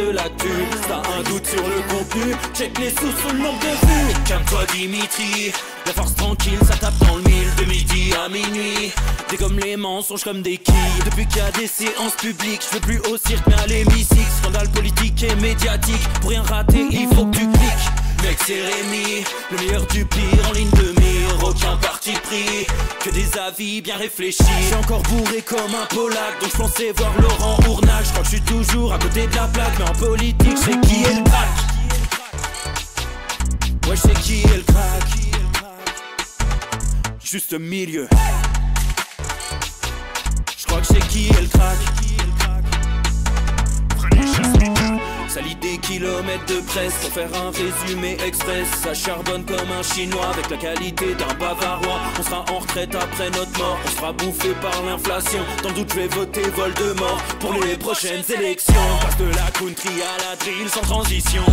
de l'actu. T'as un doute sur le contenu, check les sous sur le nombre de vues. Calme-toi Dimitri, la force tranquille, ça tape dans le mille. De midi à minuit, t'es comme les mensonges comme des quilles. Depuis qu'il y a des séances publiques, je veux plus au cirque mais à l'hémicycle. Scandale politique et médiatique, pour rien rater il faut que tu cliques. Mec c'est Rémi, le meilleur du pire en ligne de mire. Aucun parti pris, que des avis bien réfléchis. J'suis encore bourré comme un Polac, donc j'pensais voir Laurent Ournal. J'crois que j'suis toujours à côté de la plaque, mais en politique j'sais qui est le crack. Ouais j'sais qui est le crack. Juste milieu. J'crois que j'sais qui est le crack. Ça lit des kilomètres de presse pour faire un résumé express. Ça charbonne comme un chinois avec la qualité d'un bavarois. On sera en retraite après notre mort, on sera bouffé par l'inflation. Dans le doute je vais voter Voldemort pour les prochaines élections. Passe de la country à la drill sans transition.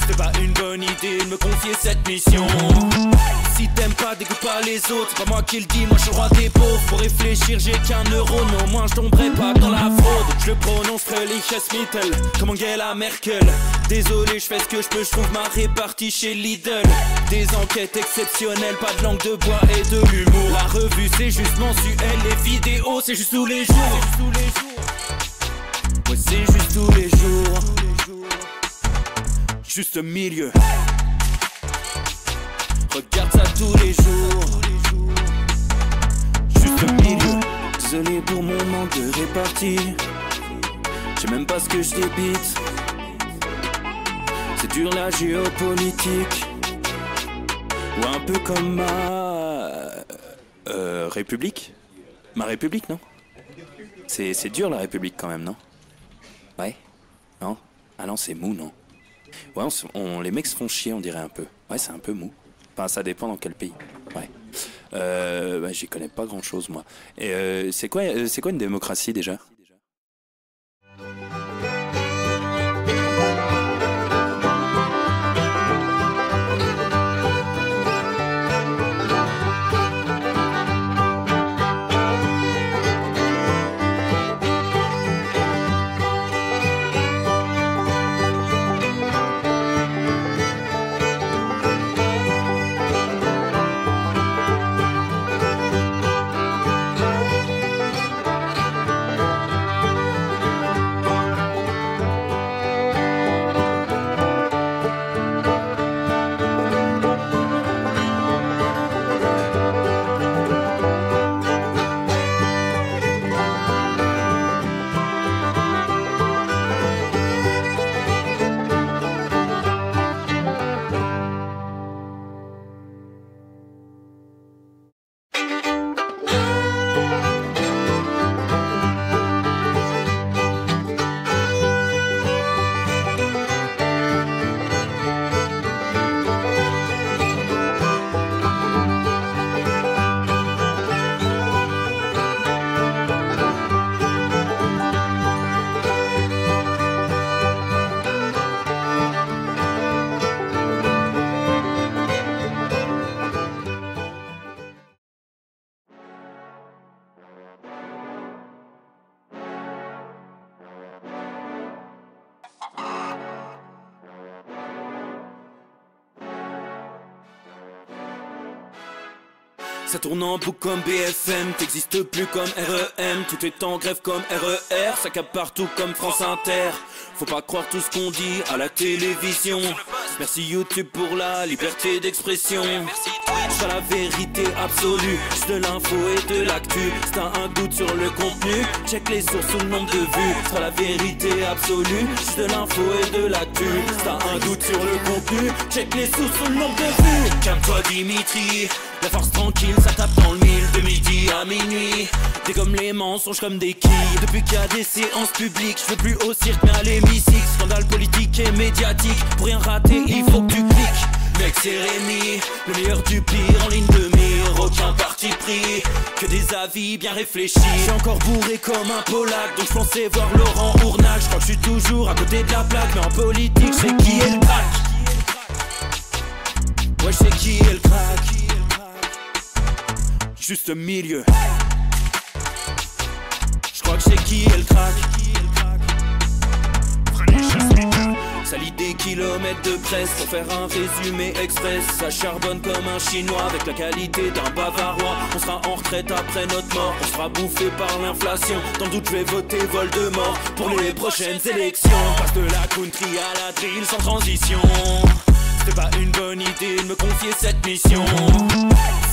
C'était pas une bonne idée de me confier cette mission. Si t'aimes pas, dégoûte pas les autres. C'est pas moi qui le dis, moi je suis roi des pauvres. Pour réfléchir, j'ai qu'un euro, mais au moins je tomberai pas dans la fraude. Je le prononce Mittel, comme Angela Merkel. Désolé, je fais ce que je peux, je trouve ma répartie chez Lidl. Des enquêtes exceptionnelles, pas de langue de bois et de l'humour. La revue c'est juste mensuel, les vidéos c'est juste tous les jours. Ouais c'est juste tous les jours. Juste milieu. Regarde ça tous les jours. Juste milieu. Désolé pour mon manque de répartie. Je sais même pas ce que je débite. C'est dur la géopolitique. Ou un peu comme ma... République. Ma République, non? C'est dur la République quand même, non? Ouais? Non? Ah non, c'est mou, non? Ouais, les mecs se font chier, on dirait un peu. Ouais, c'est un peu mou. Enfin, ça dépend dans quel pays. Ouais. Bah, j'y connais pas grand chose, moi. Et c'est quoi une démocratie déjà? Ça tourne en boucle comme BFM, t'existes plus comme REM. Tout est en grève comme RER, ça capte partout comme France Inter. Faut pas croire tout ce qu'on dit à la télévision. Merci YouTube pour la liberté d'expression. J'ai la vérité absolue, j'ai de l'info et de l'actu. Si t'as un doute sur le contenu, check les sources ou le nombre de vues. C'est la vérité absolue, j'ai de l'info et de l'actu. Si t'as un doute sur le contenu, check les sources ou le nombre de vues. Calme-toi Dimitri, la force tranquille, ça tape dans le mille. De midi à minuit, t'es comme les mensonges comme des quilles. Depuis qu'il y a des séances publiques, je veux plus au cirque mais à l'hémicycle. Scandale politique et médiatique, pour rien rater il faut que tu cliques. Mec c'est Rémi, le meilleur du pire en ligne de mire. Aucun parti pris, que des avis bien réfléchis. J'suis encore bourré comme un Polac, donc j'pensais voir Laurent Ournal. J'crois que j'suis toujours à côté de la plaque, mais en politique j'sais qui est le crack. Ouais j'sais qui est le crack. Juste milieu. J'crois que j'sais qui est le crack. Ça lit des kilomètres de presse pour faire un résumé express. Ça charbonne comme un chinois avec la qualité d'un bavarois. On sera en retraite après notre mort, on sera bouffé par l'inflation. Dans le doute je vais voter Voldemort pour les prochaines élections. Passe de la country à la drill sans transition. C'était pas une bonne idée de me confier cette mission.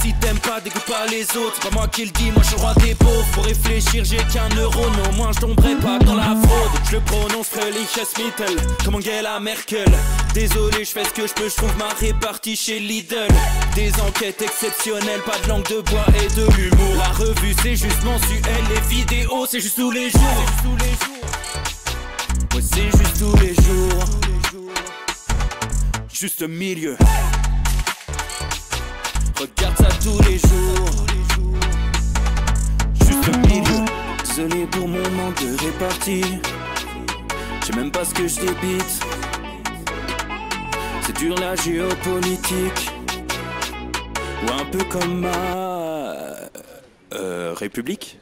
Si t'aimes pas, dégoûte pas les autres. C'est pas moi qui le dis, moi je suis le roi des pauvres. Pour réfléchir, j'ai qu'un euro, non, moi je tomberai pas dans la fraude. Je le prononce Fröhliches Mittel, comme Angela Merkel. Désolé, je fais ce que je peux, je trouve ma répartie chez Lidl. Des enquêtes exceptionnelles, pas de langue de bois et de l'humour. La revue c'est juste mensuel, les vidéos c'est juste tous les jours. Ouais, c'est juste tous les jours. Juste milieu. Regarde ça tous les jours. Juste milieu. Désolé pour mon manque de répartie. Je sais même pas ce que je débite. C'est dur la géopolitique. Ou un peu comme ma... République.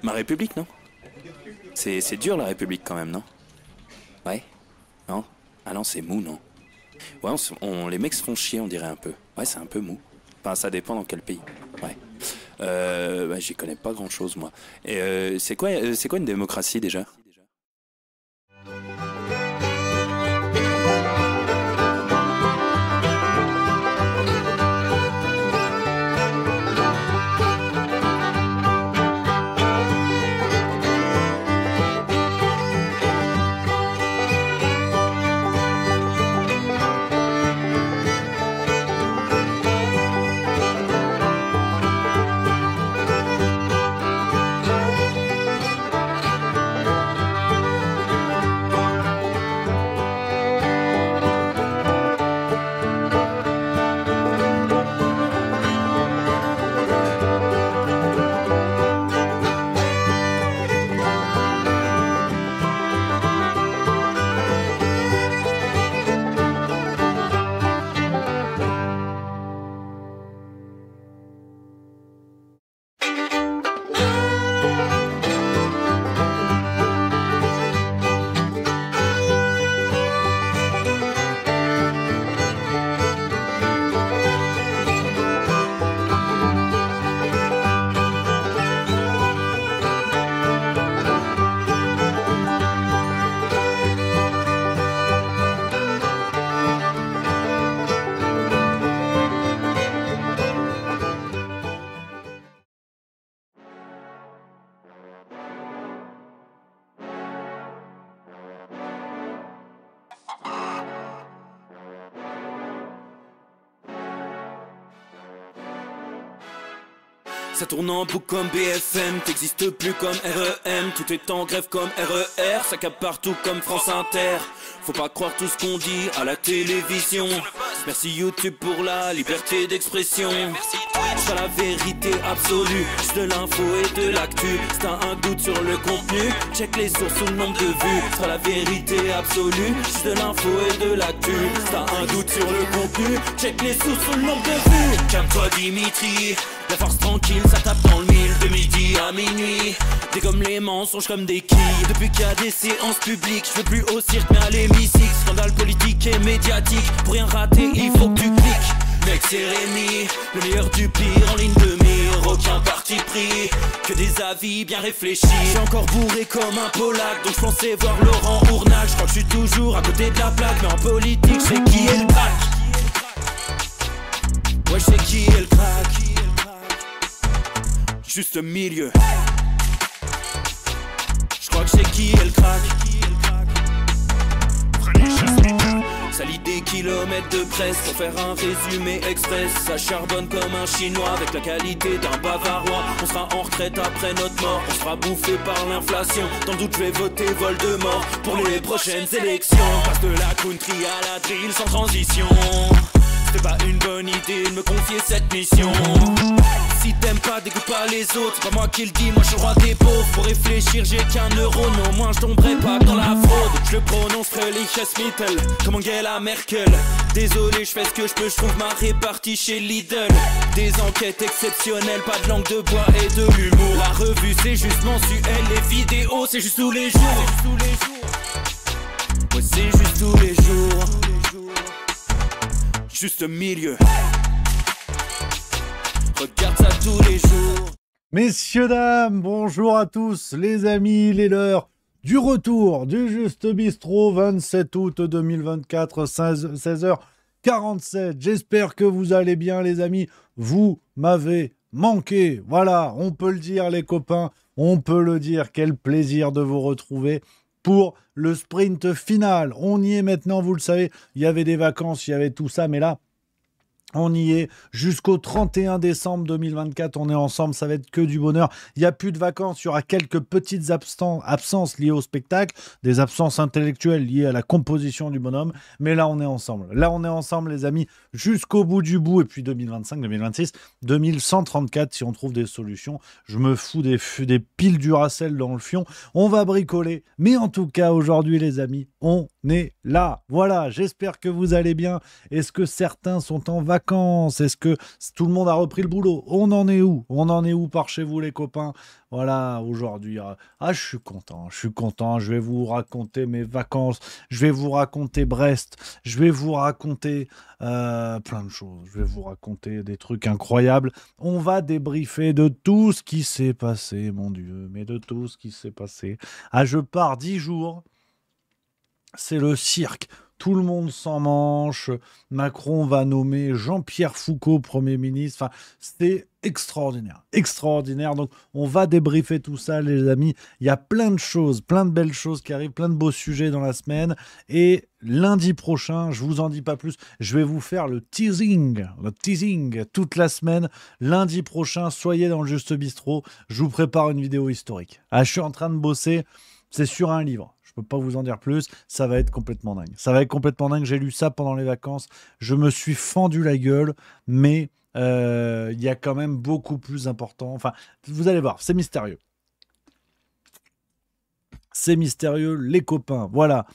Ma République, non? C'est dur la République quand même, non? Ouais? Non? Ah non, c'est mou, non? Ouais, les mecs se font chier, on dirait un peu. Ouais, c'est un peu mou. Enfin, ça dépend dans quel pays. Ouais. Bah, j'y connais pas grand chose, moi. Et c'est quoi une démocratie déjà? Ça tourne en boucle comme BFM, t'existes plus comme REM. Tout est en grève comme RER, ça capte partout comme France Inter. Faut pas croire tout ce qu'on dit à la télévision. Merci YouTube pour la liberté d'expression. C'est pas la vérité absolue, juste de l'info et de l'actu. Si t'as un doute sur le contenu, check les sources ou le nombre de vues. C'est pas la vérité absolue, juste de l'info et de l'actu. Si t'as un doute sur le contenu, check les sources ou le nombre de vues. Calme-toi Dimitri, la force tranquille, ça tape dans le mille. De midi à minuit, dégomme les mensonges comme des quilles. Depuis qu'il y a des séances publiques, je veux plus au cirque mais à l'hémicycle. Scandale politique et médiatique, pour rien rater il faut que tu cliques. Mec c'est Rémi, le meilleur du pire en ligne de mire. Aucun parti pris, que des avis bien réfléchis. Je suis encore bourré comme un Polac, donc je pensais voir Laurent Ournac. Je crois que je suis toujours à côté de la plaque, mais en politique je sais qui est le crack. Ouais je sais qui est le crack. Juste milieu. Je crois que je sais qui est le crack. Ça lit des kilomètres de presse pour faire un résumé express. Ça charbonne comme un chinois avec la qualité d'un bavarois. On sera en retraite après notre mort, on sera bouffé par l'inflation. Dans le doute je vais voter Voldemort pour les prochaines élections. Passe de la country à la drill sans transition. C'était pas une bonne idée de me confier cette mission. Si t'aimes pas, dégoûte pas les autres. C'est pas moi qui le dis, moi je suis le roi des pauvres. Pour réfléchir, j'ai qu'un euro, non, moi je tomberai pas dans la fraude. Je le prononce Fröhliches Mittel, comme Angela Merkel. Désolé, je fais ce que je peux, je trouve ma répartie chez Lidl. Des enquêtes exceptionnelles, pas de langue de bois et de l'humour. La revue c'est juste mensuel, les vidéos c'est juste tous les jours. Ouais, Ouais, c'est juste tous les jours. Juste milieu. Regarde ça tous les jours. Messieurs, dames, bonjour à tous, les amis, les leurs, du retour du Juste Bistrot, 27 août 2024, 16h47. J'espère que vous allez bien, les amis. Vous m'avez manqué. Voilà, on peut le dire, les copains, on peut le dire. Quel plaisir de vous retrouver pour le sprint final. On y est maintenant, vous le savez. Il y avait des vacances, il y avait tout ça, mais là, on y est jusqu'au 31 décembre 2024. On est ensemble, ça va être que du bonheur. Il n'y a plus de vacances, il y aura quelques petites absences liées au spectacle, des absences intellectuelles liées à la composition du bonhomme. Mais là, on est ensemble. Là, on est ensemble, les amis, jusqu'au bout du bout. Et puis 2025, 2026, 2134, si on trouve des solutions. Je me fous des piles Duracell dans le fion. On va bricoler. Mais en tout cas, aujourd'hui, les amis, on est là. Voilà, j'espère que vous allez bien. Est-ce que certains sont en vacances? Est-ce que tout le monde a repris le boulot? On en est où? On en est où par chez vous, les copains? Voilà, aujourd'hui, je suis content, je vais vous raconter mes vacances, je vais vous raconter Brest, je vais vous raconter plein de choses, je vais vous raconter des trucs incroyables. On va débriefer de tout ce qui s'est passé, mon Dieu, mais de tout ce qui s'est passé. Je pars 10 jours, c'est le cirque. Tout le monde s'en manche. Macron va nommer Jean-Pierre Foucault Premier ministre. Enfin, c'était extraordinaire. Extraordinaire. Donc, on va débriefer tout ça, les amis. Il y a plein de choses, plein de belles choses qui arrivent, plein de beaux sujets dans la semaine. Et lundi prochain, je vous en dis pas plus, je vais vous faire le teasing toute la semaine. Lundi prochain, soyez dans le Juste Bistrot. Je vous prépare une vidéo historique. Je suis en train de bosser. C'est sur un livre. Je peux pas vous en dire plus. Ça va être complètement dingue. Ça va être complètement dingue. J'ai lu ça pendant les vacances. Je me suis fendu la gueule, mais il y a quand même beaucoup plus important. Enfin, vous allez voir, c'est mystérieux. C'est mystérieux, les copains. Voilà.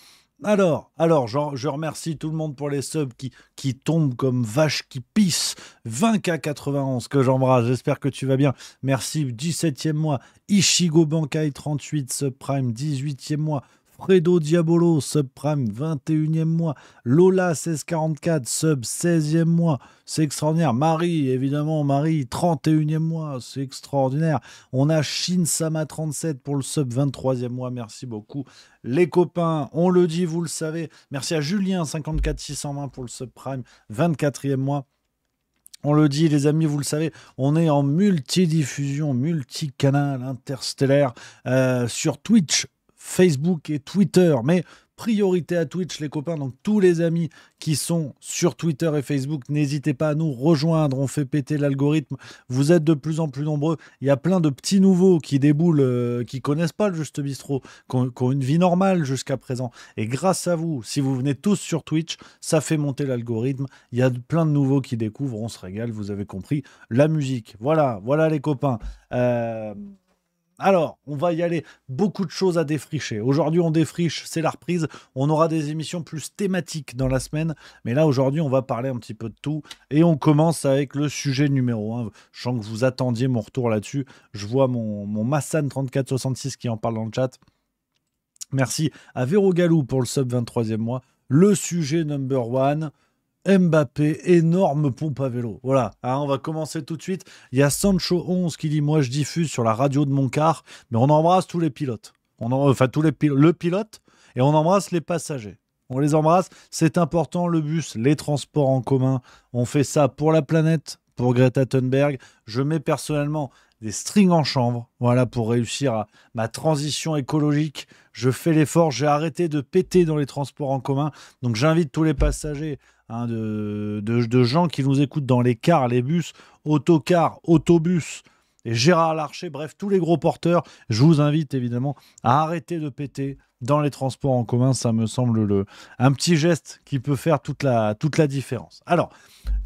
Alors, je remercie tout le monde pour les subs qui tombent comme vaches qui pissent. 20K91 que j'embrasse, j'espère que tu vas bien. Merci, 17e mois. Ishigo Bankai 38 subprime, 18e mois. Fredo Diabolo, subprime, 21e mois. Lola 1644, sub, 16e mois. C'est extraordinaire. Marie, évidemment, Marie, 31e mois. C'est extraordinaire. On a Shinsama 37 pour le sub, 23e mois. Merci beaucoup. Les copains, on le dit, vous le savez. Merci à Julien, 54 620 pour le subprime, 24e mois. On le dit, les amis, vous le savez, on est en multidiffusion, multicanal, interstellaire, sur Twitch, Facebook et Twitter, mais priorité à Twitch, les copains. Donc tous les amis qui sont sur Twitter et Facebook, n'hésitez pas à nous rejoindre, on fait péter l'algorithme, vous êtes de plus en plus nombreux, il y a plein de petits nouveaux qui déboulent, qui connaissent pas le Juste Bistrot, qui ont une vie normale jusqu'à présent, et grâce à vous, si vous venez tous sur Twitch, ça fait monter l'algorithme, il y a plein de nouveaux qui découvrent, on se régale, vous avez compris, la musique, voilà les copains. Alors, on va y aller. Beaucoup de choses à défricher. Aujourd'hui, on défriche, c'est la reprise. On aura des émissions plus thématiques dans la semaine. Mais là, aujourd'hui, on va parler un petit peu de tout. Et on commence avec le sujet numéro 1. Je sens que vous attendiez mon retour là-dessus. Je vois mon Massan3466 qui en parle dans le chat. Merci à Véro Galou pour le sub 23e mois. Le sujet number 1. Mbappé, énorme pompe à vélo. Voilà, on va commencer tout de suite. Il y a Sancho11 qui dit « Moi, je diffuse sur la radio de mon car, mais on embrasse tous les pilotes. » le pilote, et on embrasse les passagers. On les embrasse, c'est important, le bus, les transports en commun. On fait ça pour la planète, pour Greta Thunberg. Je mets personnellement des strings en chanvre, voilà, pour réussir à ma transition écologique. Je fais l'effort, j'ai arrêté de péter dans les transports en commun. Donc j'invite tous les passagers, de gens qui nous écoutent dans les cars, les bus, autocars, autobus, et Gérard Larcher, bref, tous les gros porteurs, je vous invite évidemment à arrêter de péter dans les transports en commun. Ça me semble un petit geste qui peut faire toute la différence. Alors,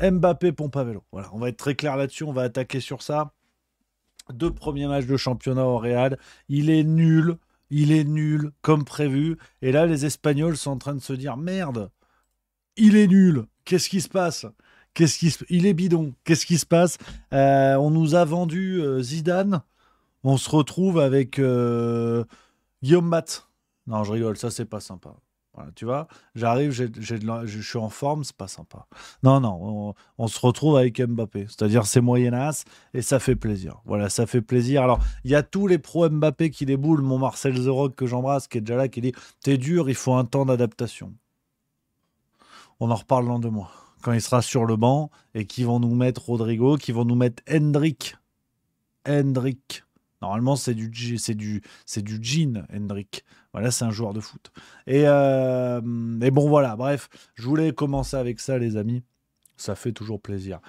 Mbappé, pompe à vélo. Voilà, on va être très clair là-dessus, on va attaquer sur ça. 2 premiers matchs de championnat au Real. Il est nul comme prévu. Et là, les Espagnols sont en train de se dire « Merde, il est nul. Qu'est-ce qui se passe ? Il est bidon. Qu'est-ce qui se passe ? On nous a vendu Zidane. On se retrouve avec Guillaume Mat. Non, je rigole, ça, c'est pas sympa. Voilà, tu vois, j'arrive, je suis en forme, c'est pas sympa. Non, non, on se retrouve avec Mbappé. C'est-à-dire, c'est moyennasse et ça fait plaisir. Voilà, ça fait plaisir. Alors, il y a tous les pros Mbappé qui déboulent. Mon Marcel The Rock que j'embrasse, qui est déjà là, qui dit t'es dur, il faut un temps d'adaptation. On en reparle dans 2 mois. Quand il sera sur le banc et qu'ils vont nous mettre Rodrigo, qu'ils vont nous mettre Hendrick. Hendrick. Normalement, c'est du jean, Hendrick. Voilà, c'est un joueur de foot. Et bon, voilà, bref, je voulais commencer avec ça, les amis. Ça fait toujours plaisir.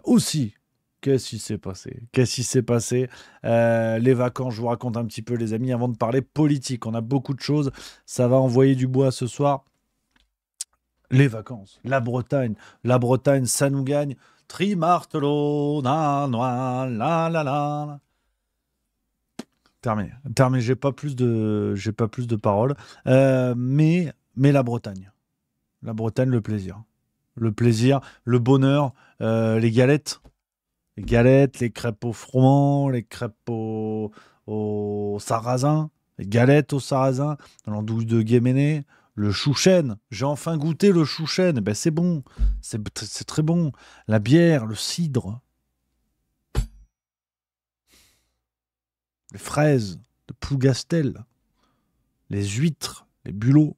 Aussi, qu'est-ce qui s'est passé? Qu'est-ce qui s'est passé? Les vacances, je vous raconte un petit peu, les amis, avant de parler politique. On a beaucoup de choses. Ça va envoyer du bois ce soir. Les vacances, la Bretagne. La Bretagne, ça nous gagne. Trimartelo, na, na, la, la, la. Terminé. Terminé. J'ai pas plus de paroles. Mais la Bretagne. La Bretagne, le plaisir. Le plaisir, le bonheur, les galettes. Les galettes, les crêpes au froment, les crêpes au sarrasin, les galettes au sarrasin, l'andouille de Guéméné, le chouchen. J'ai enfin goûté le chouchen. Ben, c'est bon. C'est très bon. La bière, le cidre, les fraises de Plougastel, les huîtres, les bulots,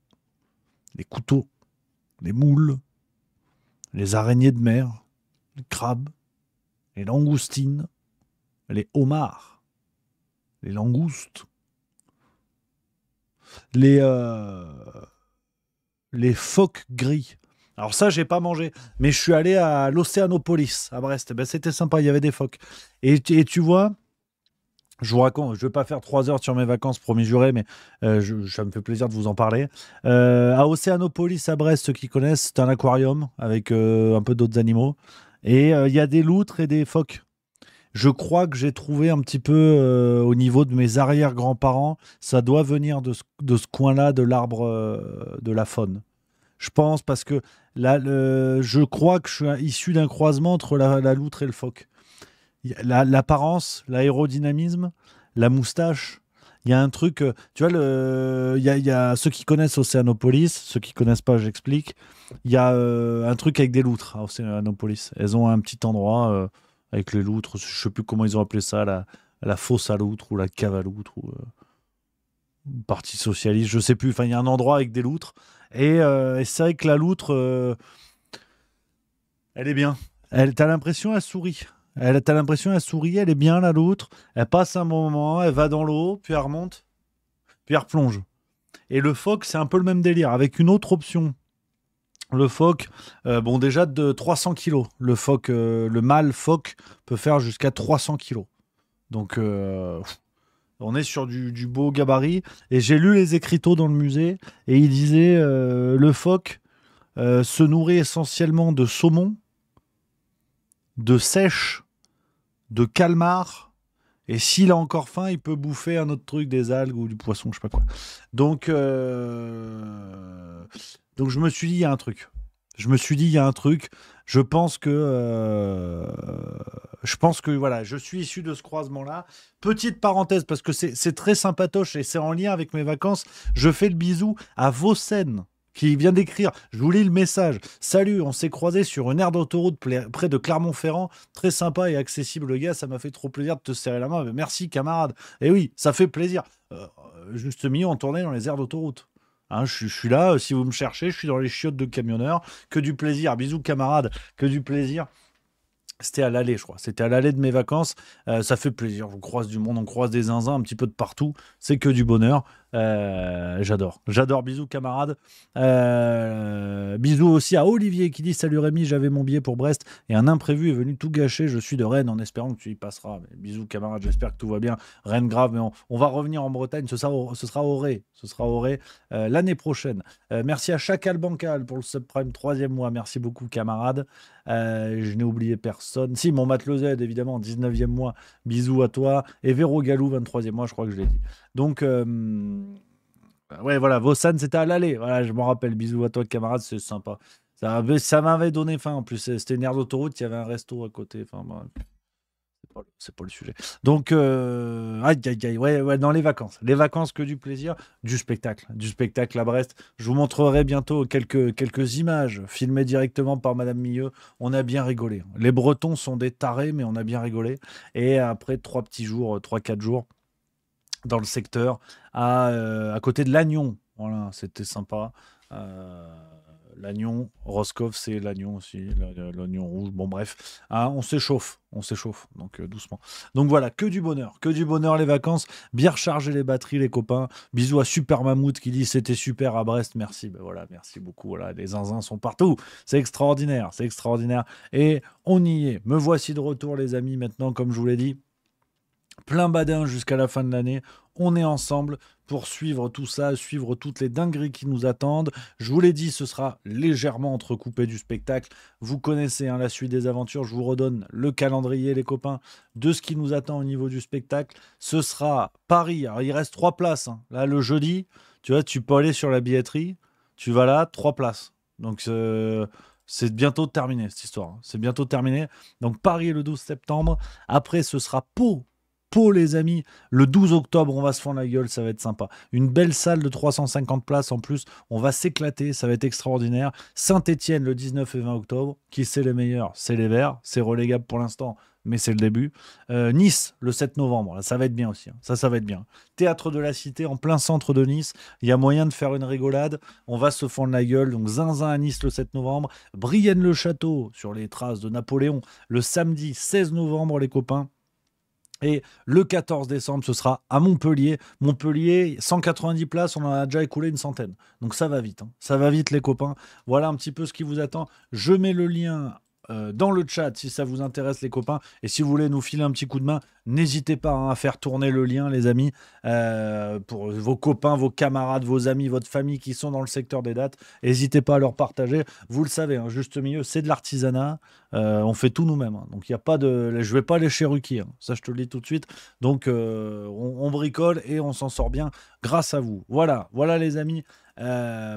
les couteaux, les moules, les araignées de mer, les crabes, les langoustines, les homards, les langoustes, les phoques gris. Alors ça, j'ai pas mangé, mais je suis allé à l'Océanopolis, à Brest. Ben, c'était sympa, il y avait des phoques. Et tu vois, je vous raconte, je vais pas faire 3 heures sur mes vacances, promis juré, mais ça me fait plaisir de vous en parler. À Océanopolis, à Brest, ceux qui connaissent, c'est un aquarium avec un peu d'autres animaux. Et il y a des loutres et des phoques. Je crois que j'ai trouvé un petit peu au niveau de mes arrière-grands-parents, ça doit venir de ce coin-là de l'arbre de la faune. Je pense parce que là, je crois que je suis issu d'un croisement entre la loutre et le phoque. L'apparence, l'aérodynamisme, la moustache. Il y a un truc, tu vois, il y a ceux qui connaissent Océanopolis, ceux qui connaissent pas, j'explique. Il y a un truc avec des loutres à Océanopolis. Elles ont un petit endroit avec les loutres, je sais plus comment ils ont appelé ça, la fosse à loutres ou la cave à loutres ou parti socialiste, je sais plus. Enfin, il y a un endroit avec des loutres et c'est vrai que la loutre, elle est bien. T'as l'impression, elle sourit. T'as l'impression, elle sourit, elle est bien, la loutre. Elle passe un bon moment, elle va dans l'eau, puis elle remonte, puis elle replonge. Et le phoque, c'est un peu le même délire, avec une autre option. Le phoque, bon, déjà de 300 kilos. Le phoque, le mâle phoque peut faire jusqu'à 300 kilos. Donc, on est sur du beau gabarit. Et j'ai lu les écriteaux dans le musée, et il disait le phoque se nourrit essentiellement de saumon, de sèche, de calmar, et s'il a encore faim, il peut bouffer un autre truc, des algues ou du poisson, je sais pas quoi. Donc je me suis dit, il y a un truc. Je pense que voilà, je suis issu de ce croisement-là. Petite parenthèse, parce que c'est très sympatoche et c'est en lien avec mes vacances. Je fais le bisou à Vaucène, qui vient d'écrire. Je vous lis le message. Salut, on s'est croisés sur une aire d'autoroute près de Clermont-Ferrand. Très sympa et accessible, le gars. Ça m'a fait trop plaisir de te serrer la main. Mais merci, camarade. Et oui, ça fait plaisir. Juste mis en tournée dans les aires d'autoroute. Hein, je suis là, si vous me cherchez, je suis dans les chiottes de camionneurs. Que du plaisir. Bisous, camarade. Que du plaisir. C'était à l'aller, je crois. C'était à l'aller de mes vacances. Ça fait plaisir. On croise du monde, on croise des zinzins un petit peu de partout. C'est que du bonheur. J'adore. J'adore. Bisous, camarades. Bisous aussi à Olivier qui dit salut Rémi, j'avais mon billet pour Brest et un imprévu est venu tout gâcher. Je suis de Rennes en espérant que tu y passeras. Mais bisous, camarades. J'espère que tout va bien. Rennes grave, mais on va revenir en Bretagne. Ce sera au Ré. L'année prochaine. Merci à Chacal Bancal pour le subprime 3e mois. Merci beaucoup, camarades. Je n'ai oublié personne. Si, mon Matelot Z, évidemment, 19e mois. Bisous à toi. Et Véro Galou, 23e mois, je crois que je l'ai dit. Donc, ouais, voilà, Vaucène, c'était à l'aller. Voilà, je m'en rappelle. Bisous à toi, camarade, c'est sympa. Ça m'avait donné faim en plus. C'était une aire d'autoroute, il y avait un resto à côté. Enfin, bref. c'est pas le sujet. Donc, aïe, aïe, aïe, ouais, dans les vacances. Les vacances, que du plaisir, du spectacle à Brest. Je vous montrerai bientôt quelques images filmées directement par Madame Milleux. On a bien rigolé. Les Bretons sont des tarés, mais on a bien rigolé. Et après 3-4 jours dans le secteur, à côté de Lannion. Voilà, c'était sympa. L'agnon, Roscoff, c'est l'agnon aussi, l'oignon rouge. Bon, bref, hein, on s'échauffe, donc doucement. Donc voilà, que du bonheur les vacances. Bien recharger les batteries, les copains. Bisous à Super Mammouth qui dit c'était super à Brest. Merci, ben voilà, merci beaucoup. Voilà, les zinzins sont partout. C'est extraordinaire, c'est extraordinaire. Et on y est. Me voici de retour, les amis. Maintenant, comme je vous l'ai dit, plein badin jusqu'à la fin de l'année. On est ensemble pour suivre tout ça, suivre toutes les dingueries qui nous attendent. Je vous l'ai dit, ce sera légèrement entrecoupé du spectacle. Vous connaissez hein, la suite des aventures. Je vous redonne le calendrier, les copains, de ce qui nous attend au niveau du spectacle. Ce sera Paris. Alors, il reste 3 places. Hein. Là, le jeudi, tu vois, tu peux aller sur la billetterie. Tu vas là, 3 places. Donc, c'est bientôt terminé, cette histoire. Hein. C'est bientôt terminé. Donc, Paris le 12 septembre. Après, ce sera Pau. Pau, les amis, le 12 octobre, on va se fendre la gueule, ça va être sympa. Une belle salle de 350 places en plus, on va s'éclater, ça va être extraordinaire. Saint-Étienne, le 19 et 20 octobre, qui c'est les meilleurs? C'est les Verts, c'est relégable pour l'instant, mais c'est le début. Nice, le 7 novembre, là, ça va être bien aussi, hein. Ça va être bien. Théâtre de la Cité, en plein centre de Nice, il y a moyen de faire une rigolade, on va se fendre la gueule, donc zinzin à Nice le 7 novembre, Brienne-le-Château, sur les traces de Napoléon, le samedi 16 novembre, les copains. Et le 14 décembre, ce sera à Montpellier. Montpellier, 190 places, on en a déjà écoulé une centaine. Donc ça va vite, hein. Ça va vite les copains. Voilà un petit peu ce qui vous attend. Je mets le lien dans le chat si ça vous intéresse les copains. Et si vous voulez nous filer un petit coup de main, n'hésitez pas hein, à faire tourner le lien les amis. Pour vos copains, vos camarades, vos amis, votre famille qui sont dans le secteur des dates. N'hésitez pas à leur partager. Vous le savez, hein, juste milieu, c'est de l'artisanat. On fait tout nous-mêmes. Hein. Donc il n'y a pas de... Je vais pas les chéruquer. Hein. Ça je te le dis tout de suite. Donc on bricole et on s'en sort bien grâce à vous. Voilà les amis.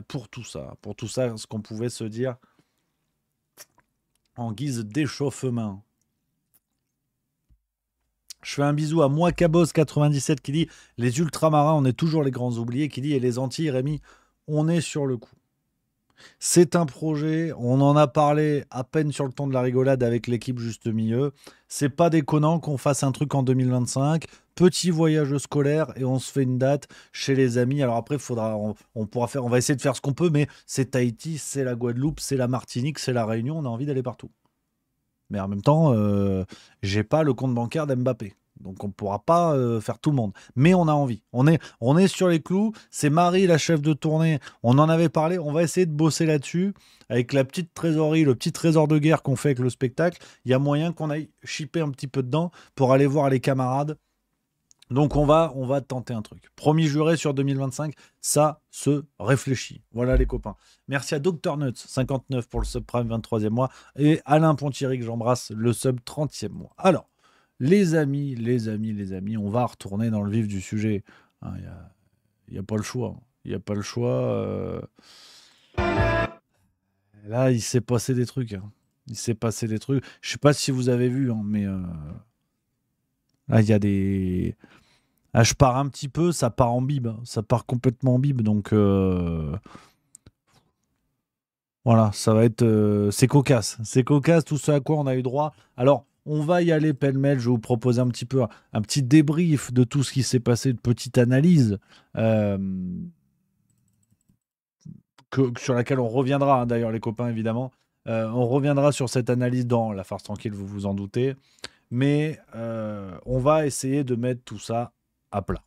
Pour tout ça, ce qu'on pouvait se dire en guise d'échauffement. Je fais un bisou à moi Cabos97 qui dit les ultramarins, on est toujours les grands oubliés, qui dit et les Antilles, Rémi, on est sur le coup. C'est un projet, on en a parlé à peine sur le temps de la rigolade avec l'équipe juste milieu. C'est pas déconnant qu'on fasse un truc en 2025. Petit voyage scolaire et on se fait une date chez les amis. Alors après, on va essayer de faire ce qu'on peut, mais c'est Tahiti, c'est la Guadeloupe, c'est la Martinique, c'est la Réunion. On a envie d'aller partout. Mais en même temps, j'ai pas le compte bancaire d'Mbappé. Donc on ne pourra pas faire tout le monde. Mais on a envie. On est sur les clous. C'est Marie, la chef de tournée. On en avait parlé. On va essayer de bosser là-dessus. Avec la petite trésorerie, le petit trésor de guerre qu'on fait avec le spectacle. Il y a moyen qu'on aille chipper un petit peu dedans pour aller voir les camarades. Donc on va tenter un truc. Promis juré sur 2025, ça se réfléchit. Voilà les copains. Merci à Dr Nuts 59 pour le subprime 23e mois et Alain Pontieri que j'embrasse le sub 30e mois. Alors, les amis, on va retourner dans le vif du sujet. Il n'y a pas le choix. Il n'y a pas le choix. Là, il s'est passé des trucs. Hein. Il s'est passé des trucs. Je ne sais pas si vous avez vu, hein, mais là, il y a des... Ah, je pars un petit peu, ça part en bib. Hein. Ça part complètement en bib. Donc, voilà, ça va être... c'est cocasse. C'est cocasse, tout ce à quoi on a eu droit. Alors, on va y aller pêle-mêle. Je vais vous proposer un petit peu un petit débrief de tout ce qui s'est passé, de petite analyse sur laquelle on reviendra, hein, d'ailleurs, les copains, évidemment. On reviendra sur cette analyse dans La Farce Tranquille, vous vous en doutez. Mais on va essayer de mettre tout ça à plat.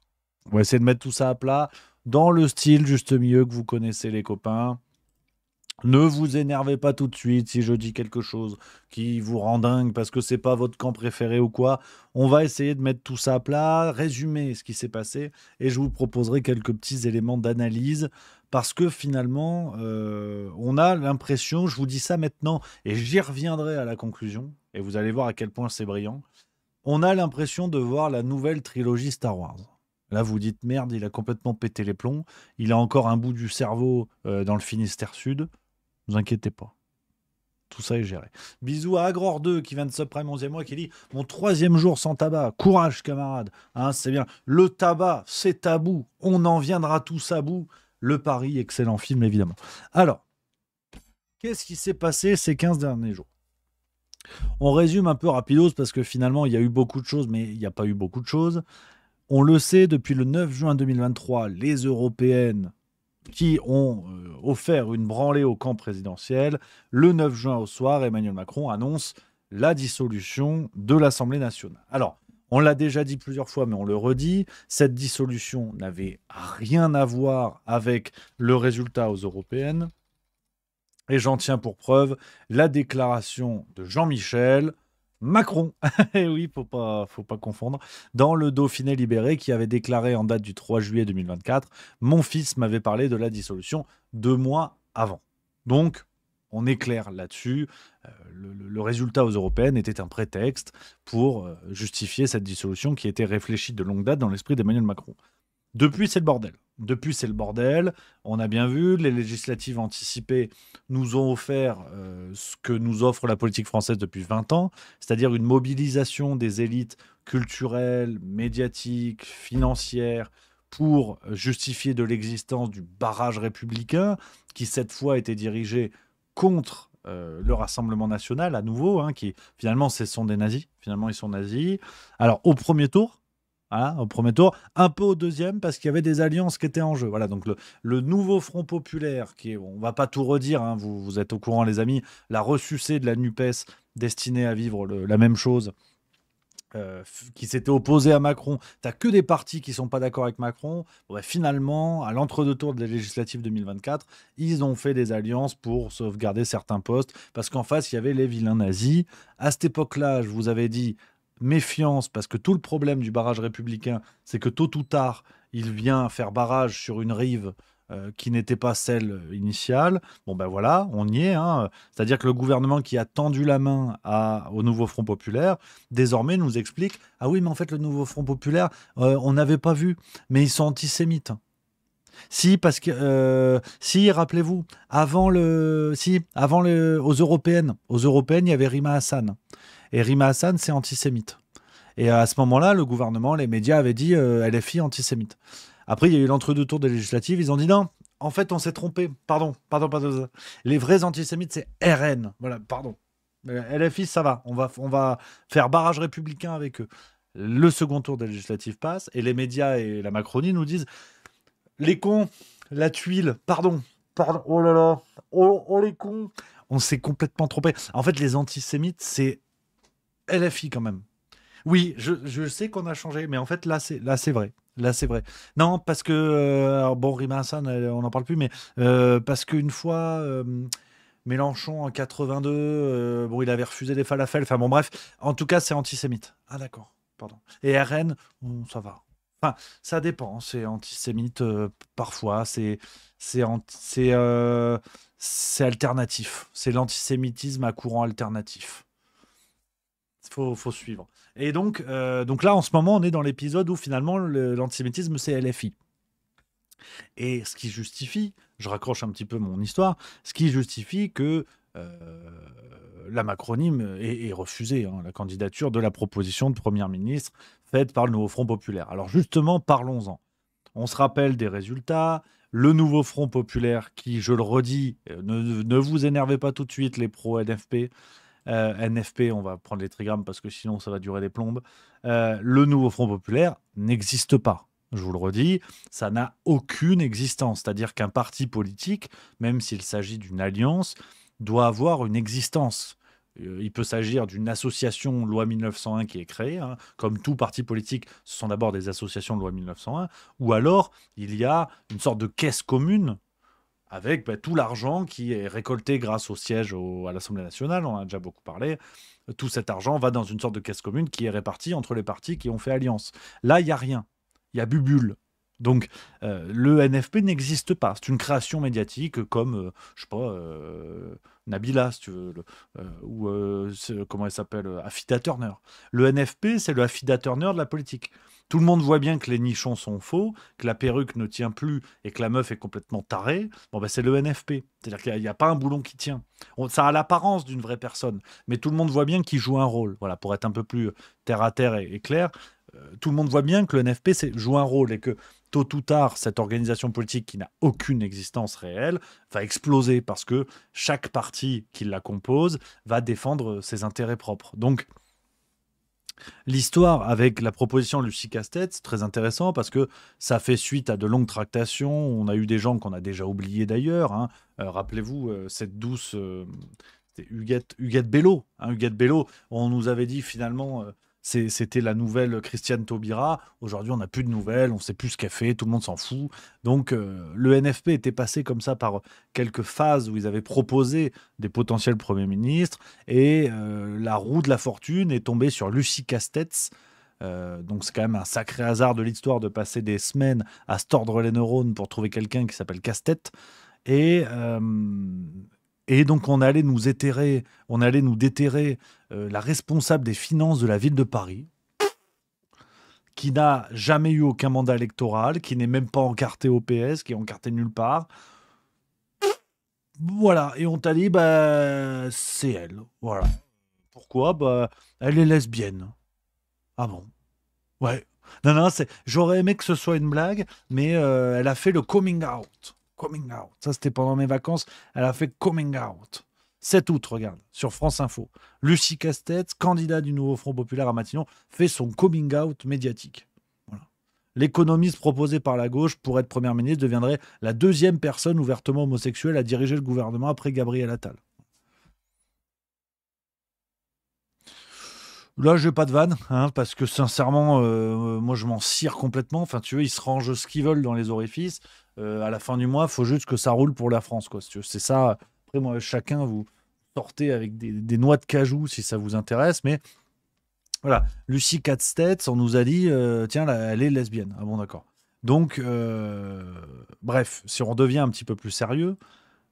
On va essayer de mettre tout ça à plat dans le style juste milieu que vous connaissez, les copains. Ne vous énervez pas tout de suite si je dis quelque chose qui vous rend dingue parce que c'est pas votre camp préféré ou quoi. On va essayer de mettre tout ça à plat, résumer ce qui s'est passé et je vous proposerai quelques petits éléments d'analyse parce que finalement, on a l'impression, je vous dis ça maintenant et j'y reviendrai à la conclusion et vous allez voir à quel point c'est brillant. On a l'impression de voir la nouvelle trilogie Star Wars. Là, vous dites merde, il a complètement pété les plombs. Il a encore un bout du cerveau dans le Finistère Sud. Ne vous inquiétez pas. Tout ça est géré. Bisous à Agror 2 qui vient de subprime 11e mois qui dit mon 3e jour sans tabac. Courage, camarade. Hein, c'est bien. Le tabac, c'est tabou. On en viendra tous à bout. Le Paris, excellent film, évidemment. Alors, qu'est-ce qui s'est passé ces 15 derniers jours? On résume un peu rapidos parce que finalement, il y a eu beaucoup de choses, mais il n'y a pas eu beaucoup de choses. On le sait, depuis le 9 juin 2023, les européennes qui ont offert une branlée au camp présidentiel, le 9 juin au soir, Emmanuel Macron annonce la dissolution de l'Assemblée nationale. Alors, on l'a déjà dit plusieurs fois, mais on le redit, cette dissolution n'avait rien à voir avec le résultat aux européennes. Et j'en tiens pour preuve la déclaration de Jean-Michel Macron. Et oui, faut pas confondre. Dans le Dauphiné libéré, qui avait déclaré en date du 3 juillet 2024, mon fils m'avait parlé de la dissolution 2 mois avant. Donc, on est clair là-dessus. Le résultat aux européennes était un prétexte pour justifier cette dissolution qui était réfléchie de longue date dans l'esprit d'Emmanuel Macron. Depuis, c'est le bordel. Depuis, c'est le bordel. On a bien vu, les législatives anticipées nous ont offert ce que nous offre la politique française depuis 20 ans, c'est-à-dire une mobilisation des élites culturelles, médiatiques, financières, pour justifier de l'existence du barrage républicain, qui cette fois était dirigé contre le Rassemblement national, à nouveau, hein, qui finalement, ce sont des nazis. Finalement, ils sont nazis. Alors, au premier tour, un peu au deuxième, parce qu'il y avait des alliances qui étaient en jeu. Voilà, donc le nouveau Front populaire, qui est, on va pas tout redire, hein, vous êtes au courant les amis, la ressucée de la NUPES destinée à vivre la même chose, qui s'était opposé à Macron. T'as que des partis qui sont pas d'accord avec Macron. Bon, bah, finalement, à l'entre-deux tours des législatives 2024, ils ont fait des alliances pour sauvegarder certains postes, parce qu'en face, il y avait les vilains nazis. À cette époque-là, je vous avais dit, méfiance, parce que tout le problème du barrage républicain, c'est que tôt ou tard, il vient faire barrage sur une rive qui n'était pas celle initiale. Bon ben voilà, on y est. Hein. C'est-à-dire que le gouvernement qui a tendu la main au nouveau Front populaire, désormais nous explique, ah oui, mais en fait, le nouveau Front populaire, on n'avait pas vu, mais ils sont antisémites. Si, parce que, rappelez-vous, aux européennes, il y avait Rima Hassan. Et Rima Hassan, c'est antisémite. Et à ce moment-là, le gouvernement, les médias avaient dit LFI antisémite. Après, il y a eu l'entre-deux tours des législatives. Ils ont dit non, en fait, on s'est trompé. Pardon. Les vrais antisémites, c'est RN. Voilà, pardon. LFI, ça va. On va faire barrage républicain avec eux. Le second tour des législatives passe et les médias et la Macronie nous disent les cons, la tuile, pardon, oh là là, oh les cons. On s'est complètement trompé. En fait, les antisémites, c'est LFI quand même. Oui, je sais qu'on a changé, mais en fait, là, c'est vrai. Là, c'est vrai. Non, parce que, bon, Rima Hassan, on n'en parle plus, mais parce qu'une fois, Mélenchon en 82, bon, il avait refusé les falafels. Enfin, bon, bref. En tout cas, c'est antisémite. Ah, d'accord. Pardon. Et RN, ça va. Enfin, ça dépend. C'est antisémite parfois. C'est alternatif. C'est l'antisémitisme à courant alternatif. Faut suivre. Et donc là, en ce moment, on est dans l'épisode où finalement l'antisémitisme, c'est LFI. Et ce qui justifie, je raccroche un petit peu mon histoire, ce qui justifie que la Macronie ait refusé la candidature de la proposition de Premier ministre faite par le nouveau Front populaire. Alors justement, parlons-en. On se rappelle des résultats. Le nouveau Front populaire qui, je le redis, ne vous énervez pas tout de suite, les pro-NFP. NFP, on va prendre les trigrammes parce que sinon ça va durer des plombes. Le nouveau Front populaire n'existe pas. Je vous le redis, ça n'a aucune existence. C'est-à-dire qu'un parti politique, même s'il s'agit d'une alliance, doit avoir une existence. Il peut s'agir d'une association loi 1901 qui est créée, hein. Comme tout parti politique, ce sont d'abord des associations de loi 1901, ou alors il y a une sorte de caisse commune avec tout l'argent qui est récolté grâce au siège à l'Assemblée nationale, on en a déjà beaucoup parlé. Tout cet argent va dans une sorte de caisse commune qui est répartie entre les partis qui ont fait alliance. Là, il n'y a rien. Il y a bubule. Donc, le NFP n'existe pas. C'est une création médiatique comme, je sais pas, Nabila, si tu veux, comment elle s'appelle, Affida Turner. Le NFP, c'est le Affida Turner de la politique. Tout le monde voit bien que les nichons sont faux, que la perruque ne tient plus et que la meuf est complètement tarée. Bon, ben, c'est le NFP. C'est-à-dire qu'il n'y a pas un boulon qui tient. Ça a l'apparence d'une vraie personne, mais tout le monde voit bien qu'il joue un rôle. Voilà, pour être un peu plus terre à terre et clair, tout le monde voit bien que le NFP joue un rôle et que tôt ou tard, cette organisation politique qui n'a aucune existence réelle va exploser parce que chaque parti qui la compose va défendre ses intérêts propres. Donc, l'histoire avec la proposition de Lucie Castet, c'est très intéressant parce que ça fait suite à de longues tractations. On a eu des gens qu'on a déjà oubliés d'ailleurs, hein. Rappelez-vous, cette douce c'était Huguette Bello. Hein, Huguette Bello, on nous avait dit finalement c'était la nouvelle Christiane Taubira. Aujourd'hui, on n'a plus de nouvelles, on ne sait plus ce qu'elle fait, tout le monde s'en fout. Donc, le NFP était passé comme ça par quelques phases où ils avaient proposé des potentiels premiers ministres et la roue de la fortune est tombée sur Lucie Castets. Donc, c'est quand même un sacré hasard de l'histoire de passer des semaines à se tordre les neurones pour trouver quelqu'un qui s'appelle Castet. Et, et donc, on allait nous déterrer la responsable des finances de la ville de Paris, qui n'a jamais eu aucun mandat électoral, qui n'est même pas encarté au PS, qui est encarté nulle part. Voilà, et on t'a dit, bah, c'est elle. Voilà. Pourquoi? Bah, elle est lesbienne. Ah bon? Ouais. Non, j'aurais aimé que ce soit une blague, mais elle a fait le coming out. Coming out. Ça, c'était pendant mes vacances. Elle a fait coming out. 7 août, regarde, sur France Info. Lucie Castet, candidat du nouveau Front Populaire à Matignon, fait son coming out médiatique. Voilà. L'économiste proposé par la gauche pour être première ministre deviendrait la deuxième personne ouvertement homosexuelle à diriger le gouvernement après Gabriel Attal. Là, je n'ai pas de vanne, hein, parce que sincèrement, moi, je m'en cire complètement. Enfin, tu vois, ils se rangent ce qu'ils veulent dans les orifices. À la fin du mois, il faut juste que ça roule pour la France, quoi. C'est ça. Après, moi, chacun, vous sortez avec des noix de cajou si ça vous intéresse. Mais voilà, Lucie Katstedt, on nous a dit, tiens, là, elle est lesbienne. Ah bon, d'accord. Donc, bref, si on devient un petit peu plus sérieux,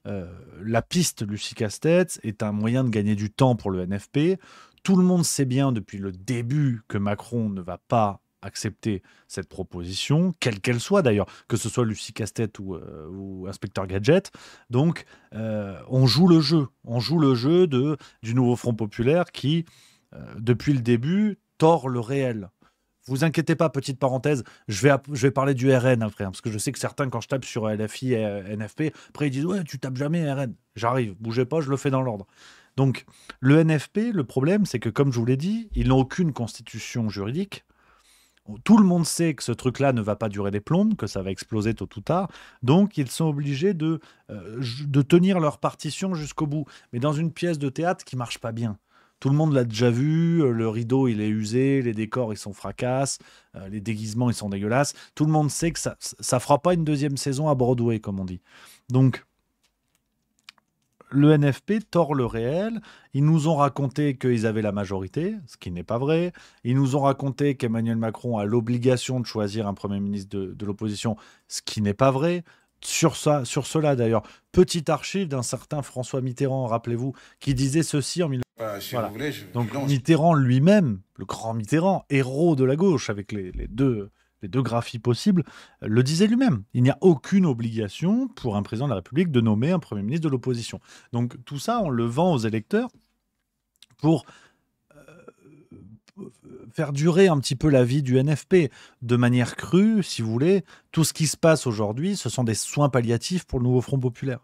la piste Lucie Castet est un moyen de gagner du temps pour le NFP. Tout le monde sait bien depuis le début que Macron ne va pas accepter cette proposition, quelle qu'elle soit d'ailleurs, que ce soit Lucie Castet ou Inspecteur Gadget. Donc, on joue le jeu. On joue le jeu du nouveau Front Populaire qui, depuis le début, tord le réel. Vous inquiétez pas, petite parenthèse, je vais parler du RN après, hein, parce que je sais que certains, quand je tape sur LFI et NFP, après ils disent « Ouais, tu tapes jamais RN ». J'arrive, bougez pas, je le fais dans l'ordre. Donc, le NFP, le problème, c'est que, comme je vous l'ai dit, ils n'ont aucune constitution juridique. Tout le monde sait que ce truc-là ne va pas durer des plombes, que ça va exploser tôt ou tard. Donc, ils sont obligés de tenir leur partition jusqu'au bout. Mais dans une pièce de théâtre qui marche pas bien. Tout le monde l'a déjà vu, le rideau il est usé, les décors ils sont fracasses, les déguisements ils sont dégueulasses. Tout le monde sait que ça fera pas une deuxième saison à Broadway, comme on dit. Donc, le NFP tord le réel. Ils nous ont raconté qu'ils avaient la majorité, ce qui n'est pas vrai. Ils nous ont raconté qu'Emmanuel Macron a l'obligation de choisir un Premier ministre de l'opposition, ce qui n'est pas vrai. Sur cela d'ailleurs, petite archive d'un certain François Mitterrand, rappelez-vous, qui disait ceci en 19... Si Voilà. vous voulez, Donc Mitterrand lui-même, le grand Mitterrand, héros de la gauche, avec les deux graphies possibles, le disait lui-même. Il n'y a aucune obligation pour un président de la République de nommer un Premier ministre de l'opposition. Donc tout ça, on le vend aux électeurs pour faire durer un petit peu la vie du NFP de manière crue, si vous voulez. Tout ce qui se passe aujourd'hui, ce sont des soins palliatifs pour le nouveau Front Populaire.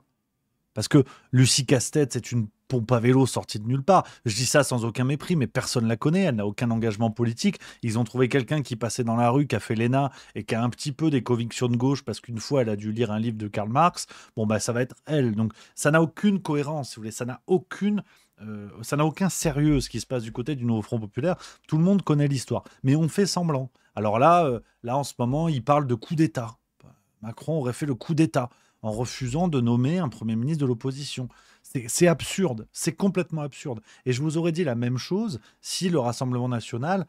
Parce que Lucie Castet, c'est une pompe à vélo sortie de nulle part. Je dis ça sans aucun mépris, mais personne ne la connaît. Elle n'a aucun engagement politique. Ils ont trouvé quelqu'un qui passait dans la rue, qui a fait l'ENA et qui a un petit peu des convictions de gauche parce qu'une fois, elle a dû lire un livre de Karl Marx. Bon, bah, ça va être elle. Donc, ça n'a aucune cohérence, si vous voulez. Ça n'a aucun sérieux, ce qui se passe du côté du nouveau Front Populaire. Tout le monde connaît l'histoire. Mais on fait semblant. Alors là, en ce moment, il parle de coup d'État. Macron aurait fait le coup d'État en refusant de nommer un Premier ministre de l'opposition. C'est absurde, c'est complètement absurde. Et je vous aurais dit la même chose si le Rassemblement national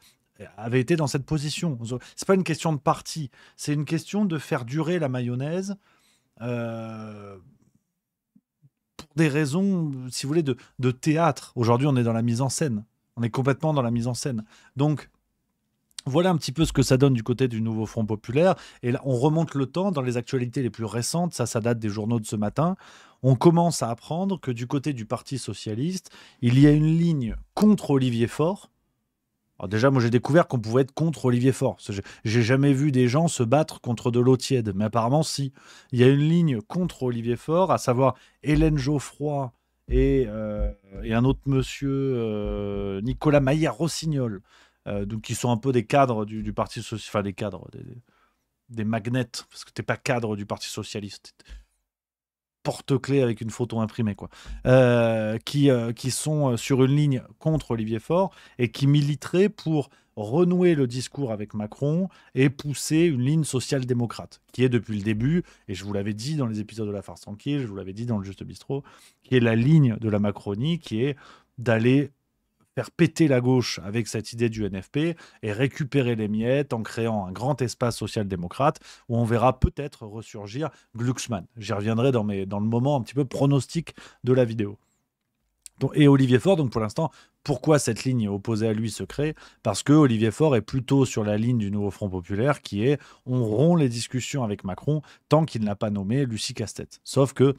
avait été dans cette position. C'est pas une question de parti, c'est une question de faire durer la mayonnaise pour des raisons, si vous voulez, de théâtre. Aujourd'hui, on est dans la mise en scène. On est complètement dans la mise en scène. Donc, voilà un petit peu ce que ça donne du côté du nouveau Front populaire. Et là, on remonte le temps dans les actualités les plus récentes. Ça date des journaux de ce matin. On commence à apprendre que du côté du Parti socialiste, il y a une ligne contre Olivier Faure. Alors déjà, moi, j'ai découvert qu'on pouvait être contre Olivier Faure. J'ai jamais vu des gens se battre contre de l'eau tiède. Mais apparemment, si. Il y a une ligne contre Olivier Faure, à savoir Hélène Geoffroy et un autre monsieur, Nicolas Maillard-Rossignol, donc qui sont un peu des cadres du Parti socialiste, enfin des cadres, des magnètes, parce que t'es pas cadre du Parti socialiste, porte-clés avec une photo imprimée, quoi, qui sont sur une ligne contre Olivier Faure et qui militeraient pour renouer le discours avec Macron et pousser une ligne social-démocrate, qui est depuis le début, et je vous l'avais dit dans les épisodes de La Farce Tranquille, je vous l'avais dit dans le Juste Bistrot, qui est la ligne de la Macronie, qui est d'aller faire péter la gauche avec cette idée du NFP et récupérer les miettes en créant un grand espace social-démocrate où on verra peut-être ressurgir Glucksmann. J'y reviendrai dans le moment un petit peu pronostic de la vidéo. Et Olivier Faure, donc pour l'instant, pourquoi cette ligne opposée à lui se crée? Parce que Olivier Faure est plutôt sur la ligne du nouveau Front populaire qui est on rompt les discussions avec Macron tant qu'il n'a pas nommé Lucie Castet. Sauf que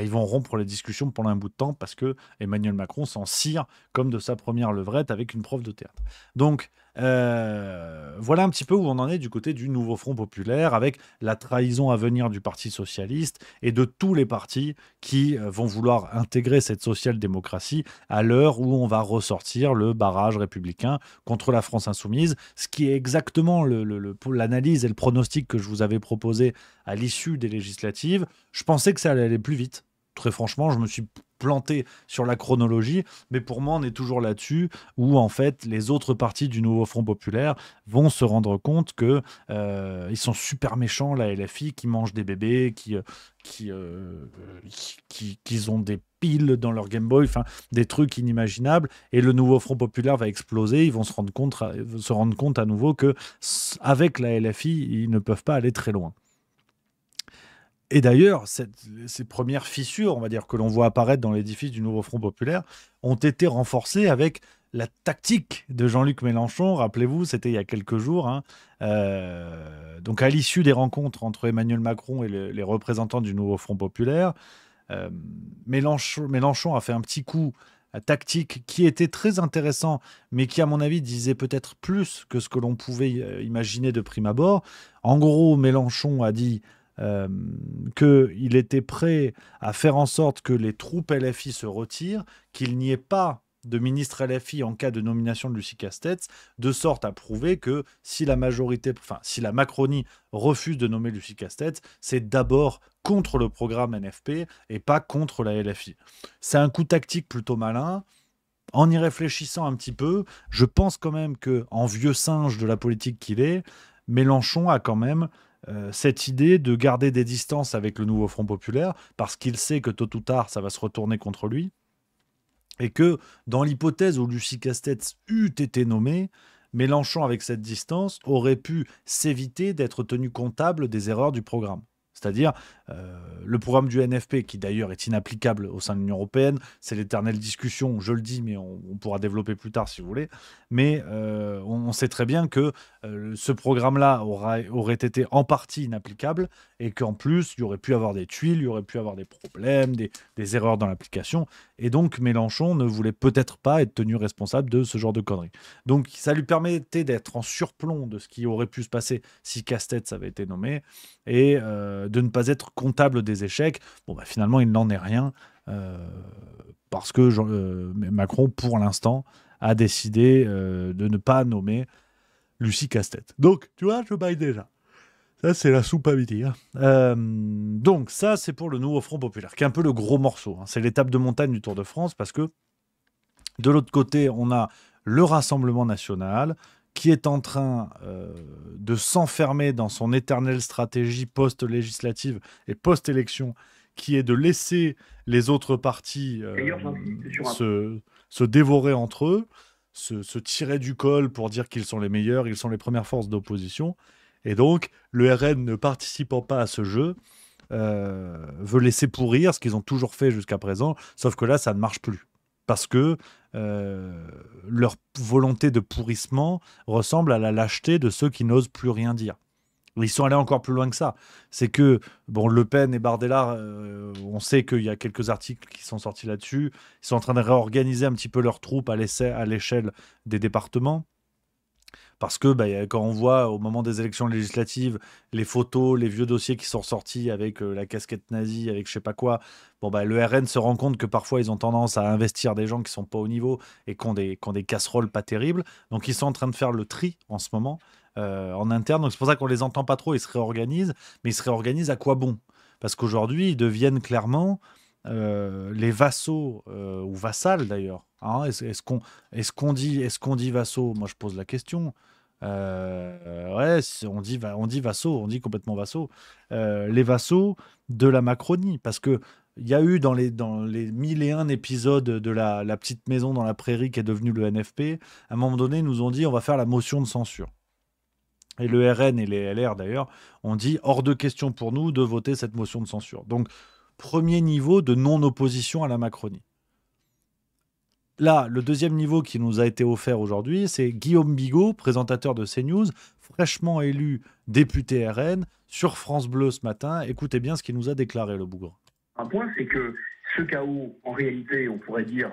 ils vont rompre les discussions pendant un bout de temps parce que Emmanuel Macron s'en cire comme de sa première levrette avec une prof de théâtre. Donc, voilà un petit peu où on en est du côté du nouveau Front populaire avec la trahison à venir du Parti socialiste et de tous les partis qui vont vouloir intégrer cette social-démocratie à l'heure où on va ressortir le barrage républicain contre la France insoumise, ce qui est exactement l'analyse et le pronostic que je vous avais proposé à l'issue des législatives. Je pensais que ça allait aller plus vite. Très franchement, je me suis planté sur la chronologie, mais pour moi, on est toujours là-dessus, où en fait, les autres partis du nouveau Front populaire vont se rendre compte que ils sont super méchants, la LFI, qui mangent des bébés, qui ont des piles dans leur Game Boy, enfin des trucs inimaginables, et le nouveau Front populaire va exploser. Ils vont se rendre compte à nouveau que avec la LFI, ils ne peuvent pas aller très loin. Et d'ailleurs, ces premières fissures, on va dire, que l'on voit apparaître dans l'édifice du nouveau Front populaire, ont été renforcées avec la tactique de Jean-Luc Mélenchon. Rappelez-vous, c'était il y a quelques jours. Donc, à l'issue des rencontres entre Emmanuel Macron et les représentants du nouveau Front populaire, Mélenchon a fait un petit coup tactique qui était très intéressant, mais qui, à mon avis, disait peut-être plus que ce que l'on pouvait imaginer de prime abord. En gros, Mélenchon a dit qu'il était prêt à faire en sorte que les troupes LFI se retirent, qu'il n'y ait pas de ministre LFI en cas de nomination de Lucie Castet, de sorte à prouver que si la Macronie refuse de nommer Lucie Castet, c'est d'abord contre le programme NFP et pas contre la LFI. C'est un coup tactique plutôt malin. En y réfléchissant un petit peu, je pense quand même que, en vieux singe de la politique qu'il est, Mélenchon a quand même cette idée de garder des distances avec le nouveau Front populaire, parce qu'il sait que tôt ou tard, ça va se retourner contre lui, et que dans l'hypothèse où Lucie Castet eût été nommée, Mélenchon, avec cette distance, aurait pu s'éviter d'être tenu comptable des erreurs du programme. C'est-à-dire le programme du NFP, qui d'ailleurs est inapplicable au sein de l'Union européenne, c'est l'éternelle discussion, je le dis, mais on pourra développer plus tard si vous voulez, mais on sait très bien que ce programme-là aurait été en partie inapplicable, et qu'en plus, il y aurait pu avoir des tuiles, il y aurait pu avoir des problèmes, des erreurs dans l'application, et donc Mélenchon ne voulait peut-être pas être tenu responsable de ce genre de conneries. Donc ça lui permettait d'être en surplomb de ce qui aurait pu se passer si Castet avait été nommé, et de ne pas être comptable des échecs. Bon, finalement, il n'en est rien, parce que Macron, pour l'instant, a décidé de ne pas nommer Lucie Castet. Donc, tu vois, je baille déjà. Ça, c'est la soupe à midi. Donc, ça, c'est pour le nouveau Front populaire, qui est un peu le gros morceau. C'est l'étape de montagne du Tour de France, parce que de l'autre côté, on a le Rassemblement national, qui est en train de s'enfermer dans son éternelle stratégie post-législative et post-élection, qui est de laisser les autres partis se dévorer entre eux. se tirer du col pour dire qu'ils sont les meilleurs, ils sont les premières forces d'opposition. Et donc, le RN, ne participant pas à ce jeu, veut laisser pourrir ce qu'ils ont toujours fait jusqu'à présent, sauf que là, ça ne marche plus. Parce que leur volonté de pourrissement ressemble à la lâcheté de ceux qui n'osent plus rien dire. Ils sont allés encore plus loin que ça. C'est que, bon, Le Pen et Bardella, on sait qu'il y a quelques articles qui sont sortis là-dessus. Ils sont en train de réorganiser un petit peu leurs troupes à l'échelle des départements. Parce que quand on voit au moment des élections législatives les photos, les vieux dossiers qui sont sortis avec la casquette nazie, avec je sais pas quoi, le RN se rend compte que parfois ils ont tendance à investir des gens qui sont pas au niveau et qui ont des casseroles pas terribles. Donc ils sont en train de faire le tri en ce moment en interne. Donc c'est pour ça qu'on les entend pas trop. Ils se réorganisent, mais ils se réorganisent à quoi bon? Parce qu'aujourd'hui ils deviennent clairement les vassaux ou vassales d'ailleurs. Hein, est-ce qu'on dit vassaux? Moi je pose la question. Ouais, on dit vassaux, on dit complètement vassaux. Les vassaux de la Macronie, parce que il y a eu dans les 1001 épisodes de la petite maison dans la prairie qui est devenue le NFP, à un moment donné, ils nous ont dit on va faire la motion de censure. Et le RN et les LR d'ailleurs ont dit hors de question pour nous de voter cette motion de censure. Donc, premier niveau de non-opposition à la Macronie. Là, le deuxième niveau qui nous a été offert aujourd'hui, c'est Guillaume Bigot, présentateur de CNews, fraîchement élu député RN, sur France Bleu ce matin. Écoutez bien ce qu'il nous a déclaré, le bougre. Un point, c'est que ce chaos, en réalité, on pourrait dire,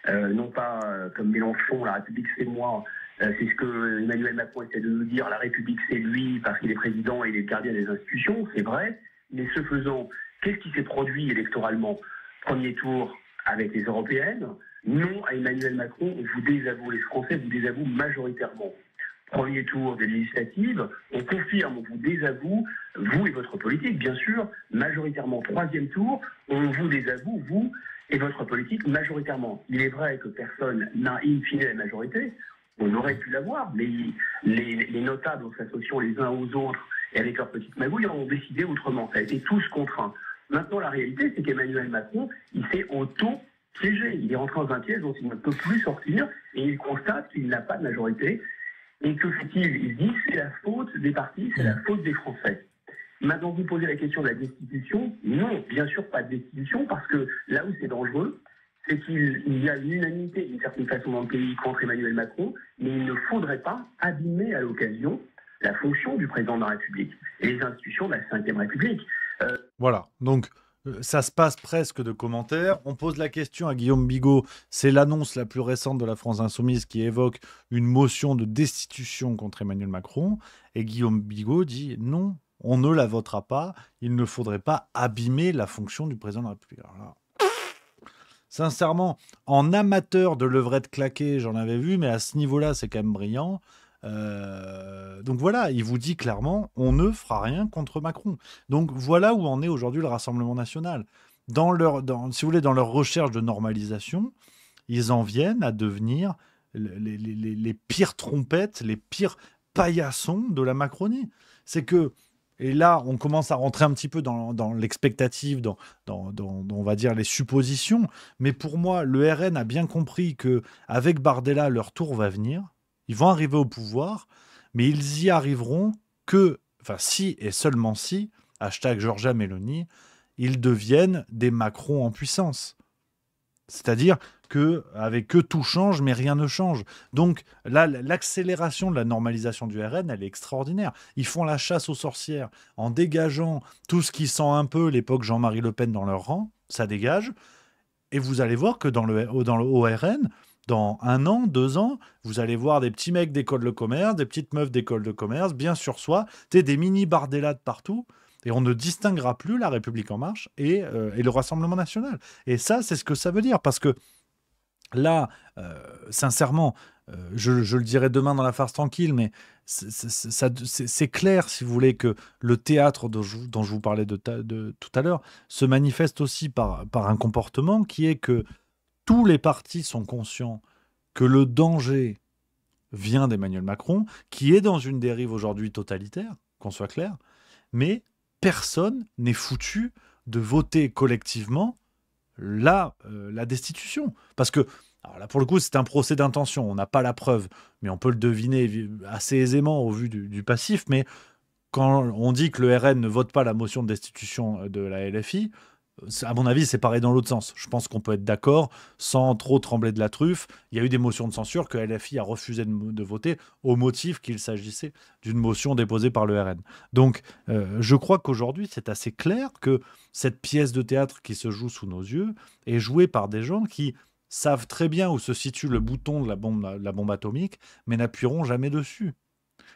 non pas comme Mélenchon, la République c'est moi, c'est ce que Emmanuel Macron essaie de nous dire, la République c'est lui parce qu'il est président et il est gardien des institutions, c'est vrai, mais ce faisant, qu'est-ce qui s'est produit électoralement? Premier tour avec les européennes, non à Emmanuel Macron, on vous désavoue, les Français vous désavouent majoritairement. Premier tour des législatives, on confirme, on vous désavoue, vous et votre politique, bien sûr, majoritairement. Troisième tour, on vous désavoue, vous et votre politique, majoritairement. Il est vrai que personne n'a in fine la majorité, on aurait pu l'avoir, mais les notables, en s'associant les uns aux autres et avec leur petite magouille, ont décidé autrement. Ça a été tous contraints. Maintenant, la réalité, c'est qu'Emmanuel Macron, il s'est auto-piégé. Il est rentré dans un piège dont il ne peut plus sortir et il constate qu'il n'a pas de majorité. Et que fait-il? Il dit c'est la faute des partis, c'est la faute des Français. Maintenant, vous posez la question de la destitution. Non, bien sûr pas de destitution, parce que là où c'est dangereux, c'est qu'il y a une unanimité d'une certaine façon dans le pays contre Emmanuel Macron, mais il ne faudrait pas abîmer à l'occasion la fonction du président de la République et les institutions de la Ve République. Voilà, donc ça se passe presque de commentaires. On pose la question à Guillaume Bigot. C'est l'annonce la plus récente de la France Insoumise qui évoque une motion de destitution contre Emmanuel Macron. Et Guillaume Bigot dit non, on ne la votera pas. Il ne faudrait pas abîmer la fonction du président de la République. Alors là, sincèrement, en amateur de levrette claquée, j'en avais vu, mais à ce niveau-là, c'est quand même brillant. Donc voilà, il vous dit clairement, on ne fera rien contre Macron. Donc voilà où en est aujourd'hui le Rassemblement national. Si vous voulez, dans leur recherche de normalisation, ils en viennent à devenir les pires trompettes, les pires paillassons de la Macronie. C'est que, et là, on commence à rentrer un petit peu dans l'expectative, dans, on va dire, les suppositions. Mais pour moi, le RN a bien compris qu'avec Bardella, leur tour va venir. Ils vont arriver au pouvoir, mais ils y arriveront si et seulement si, hashtag Georgia Meloni, ils deviennent des Macron en puissance. C'est-à-dire qu'avec eux, tout change, mais rien ne change. Donc là, l'accélération de la normalisation du RN, elle est extraordinaire. Ils font la chasse aux sorcières en dégageant tout ce qui sent un peu l'époque Jean-Marie Le Pen dans leur rang, ça dégage. Et vous allez voir que dans le ORN, dans 1 an, 2 ans, vous allez voir des petits mecs d'école de commerce, des petites meufs d'école de commerce, bien sur soi, des mini Bardella de partout, et on ne distinguera plus la République En Marche et le Rassemblement National. Et ça, c'est ce que ça veut dire, parce que là, sincèrement, je le dirai demain dans la farce tranquille, mais c'est clair, si vous voulez, que le théâtre dont je vous parlais de tout à l'heure se manifeste aussi par un comportement qui est que tous les partis sont conscients que le danger vient d'Emmanuel Macron, qui est dans une dérive aujourd'hui totalitaire, qu'on soit clair, mais personne n'est foutu de voter collectivement la destitution. Parce que Alors là, pour le coup, c'est un procès d'intention. On n'a pas la preuve, mais on peut le deviner assez aisément au vu du passif. Mais quand on dit que le RN ne vote pas la motion de destitution de la LFI, à mon avis, c'est pareil dans l'autre sens. Je pense qu'on peut être d'accord sans trop trembler de la truffe. Il y a eu des motions de censure que LFI a refusé de voter au motif qu'il s'agissait d'une motion déposée par le RN. Donc, je crois qu'aujourd'hui, c'est assez clair que cette pièce de théâtre qui se joue sous nos yeux est jouée par des gens qui savent très bien où se situe le bouton de la bombe atomique, mais n'appuieront jamais dessus.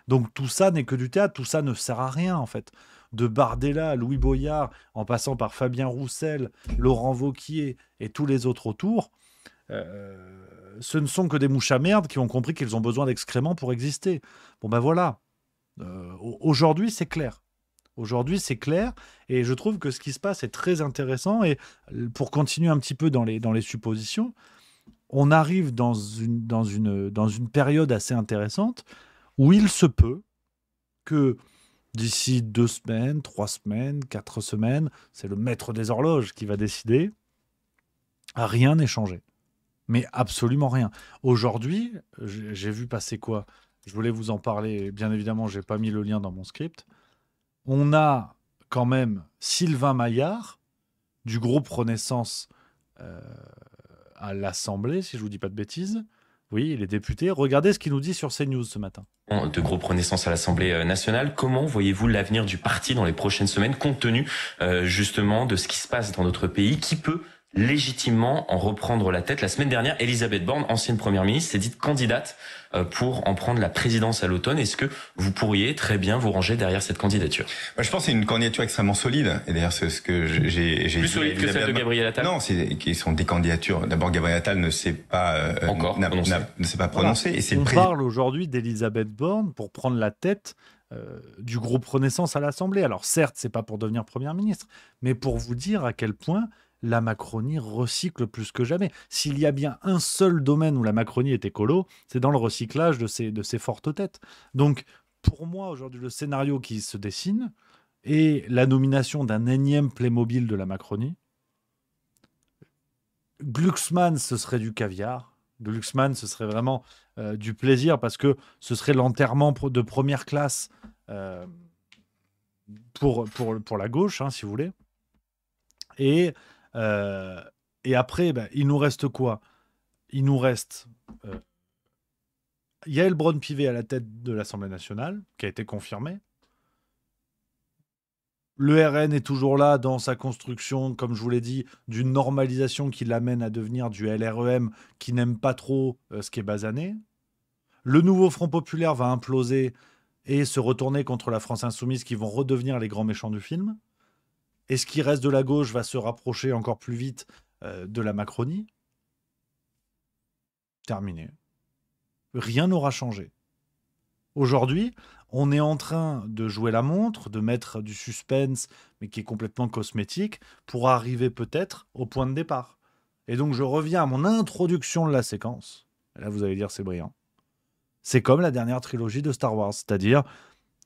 Donc tout ça n'est que du théâtre, tout ça ne sert à rien en fait. De Bardella, Louis Boyard, en passant par Fabien Roussel, Laurent Wauquiez et tous les autres autour, ce ne sont que des mouches à merde qui ont compris qu'ils ont besoin d'excréments pour exister. Bon ben voilà, aujourd'hui c'est clair. Aujourd'hui c'est clair et je trouve que ce qui se passe est très intéressant et pour continuer un petit peu dans les suppositions, on arrive dans une période assez intéressante où il se peut que d'ici 2 semaines, 3 semaines, 4 semaines, c'est le maître des horloges qui va décider, rien n'est changé. Mais absolument rien. Aujourd'hui, j'ai vu passer quoi? Je voulais vous en parler, bien évidemment, je n'ai pas mis le lien dans mon script. On a quand même Sylvain Maillard, du groupe Renaissance à l'Assemblée, si je ne vous dis pas de bêtises. Oui, il est député. Regardez ce qu'il nous dit sur CNews ce matin. De groupe Renaissance à l'Assemblée nationale. Comment voyez-vous l'avenir du parti dans les prochaines semaines, compte tenu justement de ce qui se passe dans notre pays? Qui peut légitimement en reprendre la tête? La semaine dernière, Elisabeth Borne, ancienne première ministre, s'est dite candidate pour en prendre la présidence à l'automne. Est-ce que vous pourriez très bien vous ranger derrière cette candidature? Je pense que c'est une candidature extrêmement solide. Et d'ailleurs, c'est ce que j'ai plus solide que celle de Gabriel Attal. Non, qui sont des candidatures. D'abord, Gabriel Attal ne s'est pas ne s'est pas prononcé. Voilà. Et c'est on parle aujourd'hui d'Elisabeth Borne pour prendre la tête du groupe Renaissance à l'Assemblée. Alors certes, c'est pas pour devenir première ministre, mais pour vous dire à quel point la Macronie recycle plus que jamais. S'il y a bien un seul domaine où la Macronie est écolo, c'est dans le recyclage de ces fortes têtes. Donc, pour moi, aujourd'hui, le scénario qui se dessine est la nomination d'un énième Playmobil de la Macronie. Glucksmann, ce serait du caviar. Glucksmann, ce serait vraiment du plaisir parce que ce serait l'enterrement de première classe pour la gauche, hein, si vous voulez. Et après, il nous reste quoi? Il nous reste Yael Braun-Pivet à la tête de l'Assemblée nationale, qui a été confirmée. Le RN est toujours là dans sa construction, comme je vous l'ai dit, d'une normalisation qui l'amène à devenir du LREM qui n'aime pas trop ce qui est basané. Le nouveau Front populaire va imploser et se retourner contre la France insoumise qui vont redevenir les grands méchants du film. Et ce qui reste de la gauche va se rapprocher encore plus vite de la Macronie. Terminé. Rien n'aura changé. Aujourd'hui, on est en train de jouer la montre, de mettre du suspense, mais qui est complètement cosmétique, pour arriver peut-être au point de départ. Et donc je reviens à mon introduction de la séquence. Et là, vous allez dire, c'est brillant. C'est comme la dernière trilogie de Star Wars, c'est-à-dire,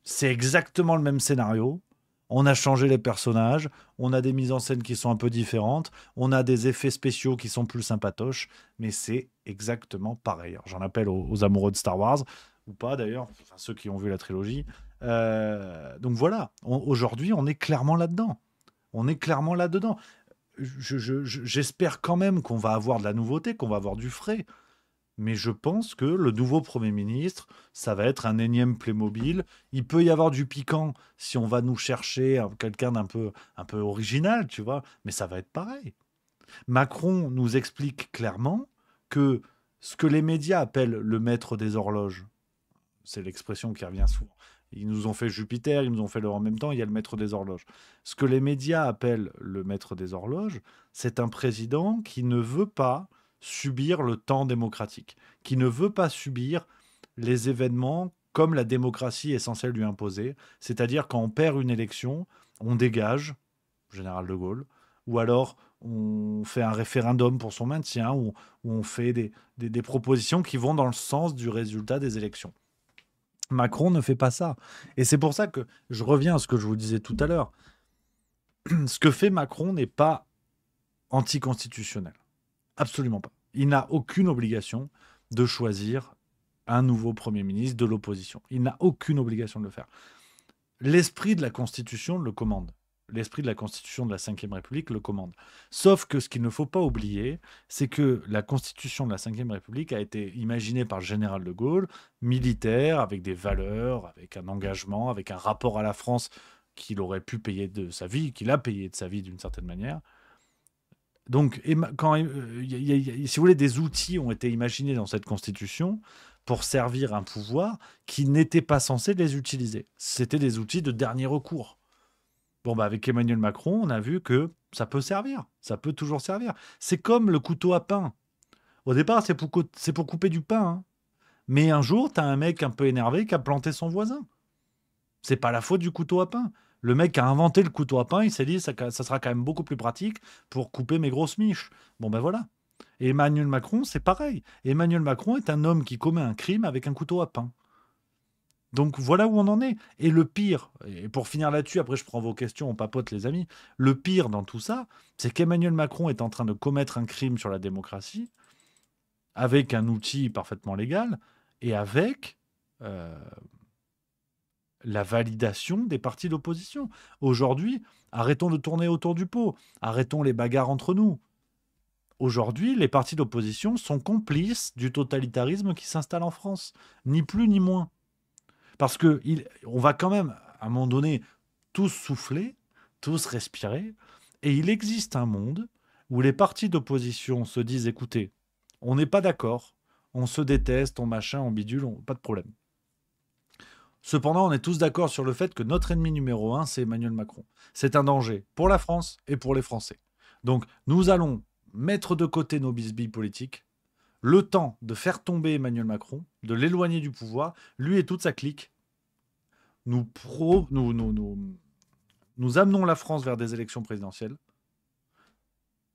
c'est exactement le même scénario. On a changé les personnages, on a des mises en scène qui sont un peu différentes, on a des effets spéciaux qui sont plus sympatoches, mais c'est exactement pareil. Alors, j'en appelle aux amoureux de Star Wars, ou pas d'ailleurs, enfin, ceux qui ont vu la trilogie. Donc voilà, aujourd'hui, on est clairement là-dedans. On est clairement là-dedans. J'espère quand même qu'on va avoir de la nouveauté, qu'on va avoir du frais. Mais je pense que le nouveau Premier ministre, ça va être un énième Playmobil. Il peut y avoir du piquant si on va nous chercher quelqu'un d'un peu original, tu vois. Mais ça va être pareil. Macron nous explique clairement que ce que les médias appellent le maître des horloges, c'est l'expression qui revient souvent. Ils nous ont fait Jupiter, ils nous ont fait le en même temps, il y a le maître des horloges. Ce que les médias appellent le maître des horloges, c'est un président qui ne veut pas subir le temps démocratique, qui ne veut pas subir les événements comme la démocratie est censée lui imposer, c'est-à-dire quand on perd une élection, on dégage, général de Gaulle, ou alors on fait un référendum pour son maintien, ou on fait des propositions qui vont dans le sens du résultat des élections. Macron ne fait pas ça. Et c'est pour ça que je reviens à ce que je vous disais tout à l'heure. Ce que fait Macron n'est pas anticonstitutionnel. Absolument pas. il n'a aucune obligation de choisir un nouveau Premier ministre de l'opposition. Il n'a aucune obligation de le faire. L'esprit de la Constitution le commande. L'esprit de la Constitution de la Ve République le commande. Sauf que ce qu'il ne faut pas oublier, c'est que la Constitution de la Ve République a été imaginée par le général de Gaulle, militaire, avec des valeurs, avec un engagement, avec un rapport à la France qu'il aurait pu payer de sa vie, qu'il a payé de sa vie d'une certaine manière. Donc, quand, si vous voulez, des outils ont été imaginés dans cette Constitution pour servir un pouvoir qui n'était pas censé les utiliser. C'était des outils de dernier recours. Bon, bah avec Emmanuel Macron, on a vu que ça peut servir. Ça peut toujours servir. C'est comme le couteau à pain. Au départ, c'est pour couper du pain. Hein. Mais un jour, tu as un mec un peu énervé qui a planté son voisin. C'est pas la faute du couteau à pain. Le mec a inventé le couteau à pain, il s'est dit ça sera quand même beaucoup plus pratique pour couper mes grosses miches. Bon ben voilà. Et Emmanuel Macron, c'est pareil. Emmanuel Macron est un homme qui commet un crime avec un couteau à pain. Donc voilà où on en est. Et le pire, et pour finir là-dessus, après je prends vos questions, on papote les amis, le pire dans tout ça, c'est qu'Emmanuel Macron est en train de commettre un crime sur la démocratie avec un outil parfaitement légal et avec la validation des partis d'opposition. Aujourd'hui, arrêtons de tourner autour du pot, arrêtons les bagarres entre nous. Aujourd'hui, les partis d'opposition sont complices du totalitarisme qui s'installe en France, ni plus ni moins. Parce qu'on va quand même, à un moment donné, tous souffler, tous respirer, et il existe un monde où les partis d'opposition se disent « Écoutez, on n'est pas d'accord, on se déteste, on machin, on bidule, pas de problème. » Cependant, on est tous d'accord sur le fait que notre ennemi numéro 1, c'est Emmanuel Macron. C'est un danger pour la France et pour les Français. Donc, nous allons mettre de côté nos bisbilles politiques, le temps de faire tomber Emmanuel Macron, de l'éloigner du pouvoir, lui et toute sa clique. Nous amenons la France vers des élections présidentielles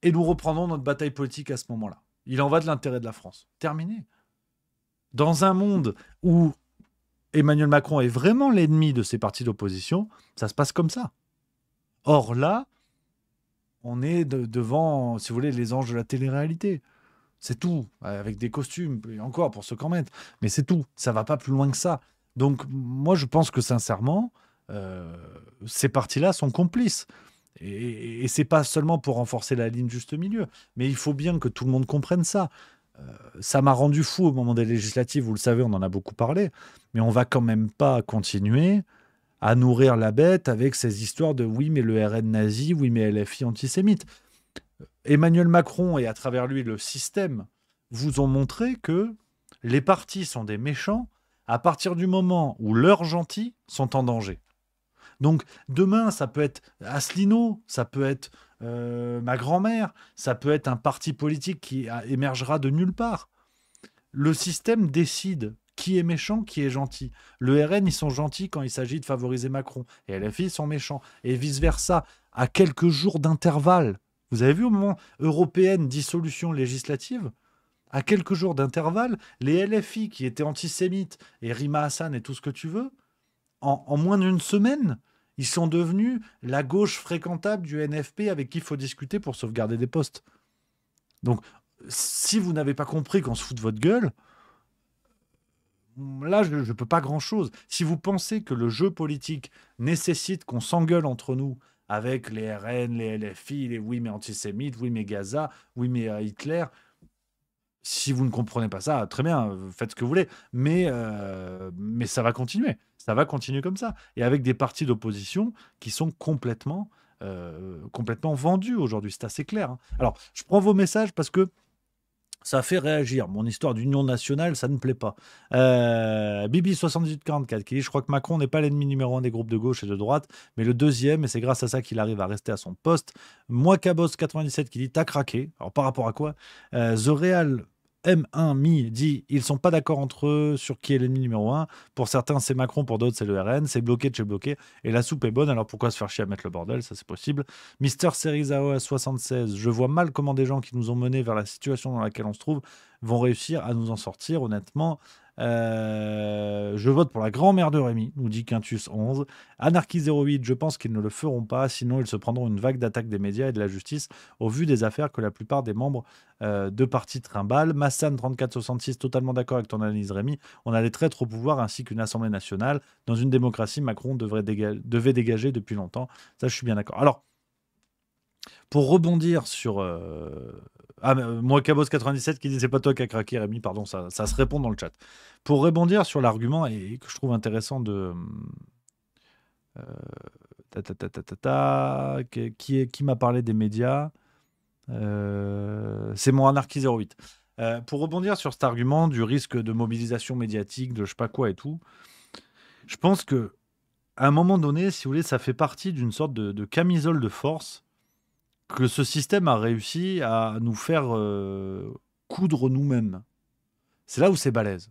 et nous reprendrons notre bataille politique à ce moment-là. Il en va de l'intérêt de la France. Terminé. Dans un monde où Emmanuel Macron est vraiment l'ennemi de ses partis d'opposition, ça se passe comme ça. Or là, on est devant, si vous voulez, les anges de la télé-réalité. C'est tout, avec des costumes, et encore pour ceux qui en mettent. Mais c'est tout, ça va pas plus loin que ça. Donc moi, je pense que sincèrement, ces partis-là sont complices. Et c'est pas seulement pour renforcer la ligne juste milieu, mais il faut bien que tout le monde comprenne ça. Ça m'a rendu fou au moment des législatives, vous le savez, on en a beaucoup parlé, mais on va quand même pas continuer à nourrir la bête avec ces histoires de oui, mais le RN nazi, oui, mais LFI antisémite. Emmanuel Macron et à travers lui le système vous ont montré que les partis sont des méchants à partir du moment où leurs gentils sont en danger. Donc demain, ça peut être Asselineau, ça peut être ma grand-mère, ça peut être un parti politique qui émergera de nulle part. Le système décide qui est méchant, qui est gentil. Le RN, ils sont gentils quand il s'agit de favoriser Macron. Et LFI, ils sont méchants. Et vice-versa, à quelques jours d'intervalle. Vous avez vu au moment européenne dissolution législative, à quelques jours d'intervalle, les LFI qui étaient antisémites, et Rima Hassan et tout ce que tu veux, en moins d'une semaine, ils sont devenus la gauche fréquentable du NFP avec qui il faut discuter pour sauvegarder des postes. Donc, si vous n'avez pas compris qu'on se fout de votre gueule, là, je ne peux pas grand-chose. Si vous pensez que le jeu politique nécessite qu'on s'engueule entre nous avec les RN, les LFI, les oui mais antisémites, oui mais Gaza, oui mais Hitler, si vous ne comprenez pas ça, très bien, faites ce que vous voulez. Mais ça va continuer. Ça va continuer comme ça. Et avec des partis d'opposition qui sont complètement vendus aujourd'hui. C'est assez clair. Hein. Alors, je prends vos messages parce que ça fait réagir. Mon histoire d'union nationale, ça ne plaît pas. Bibi7844 qui dit « Je crois que Macron n'est pas l'ennemi numéro 1 des groupes de gauche et de droite, mais le deuxième, et c'est grâce à ça qu'il arrive à rester à son poste. » Moi, Cabos97 qui dit « T'as craqué. » Alors, par rapport à quoi The Real M1Mi dit « Ils sont pas d'accord entre eux sur qui est l'ennemi numéro 1. Pour certains, c'est Macron, pour d'autres, c'est le RN. C'est bloqué de chez bloqué. Et la soupe est bonne, alors pourquoi se faire chier à mettre le bordel? Ça, c'est possible. Mister Serizao 76, je vois mal comment des gens qui nous ont menés vers la situation dans laquelle on se trouve vont réussir à nous en sortir. Honnêtement, Je vote pour la grand-mère de Rémi, nous dit Quintus 11. Anarchy 08, je pense qu'ils ne le feront pas, sinon ils se prendront une vague d'attaques des médias et de la justice au vu des affaires que la plupart des membres de partis trimballent. Massan 3466, totalement d'accord avec ton analyse Rémi. On a les traîtres au pouvoir ainsi qu'une assemblée nationale. Dans une démocratie, Macron devait dégager depuis longtemps. Ça, je suis bien d'accord. Alors, pour rebondir sur... moi, Cabos97 qui dit c'est pas toi qui as craqué, Rémi, pardon, ça se répond dans le chat. Pour rebondir sur l'argument et que je trouve intéressant de... qui m'a parlé des médias c'est mon Anarchy 08. Pour rebondir sur cet argument du risque de mobilisation médiatique, de je sais pas quoi et tout, je pense que à un moment donné, si vous voulez, ça fait partie d'une sorte de camisole de force que ce système a réussi à nous faire coudre nous-mêmes. C'est là où c'est balèze.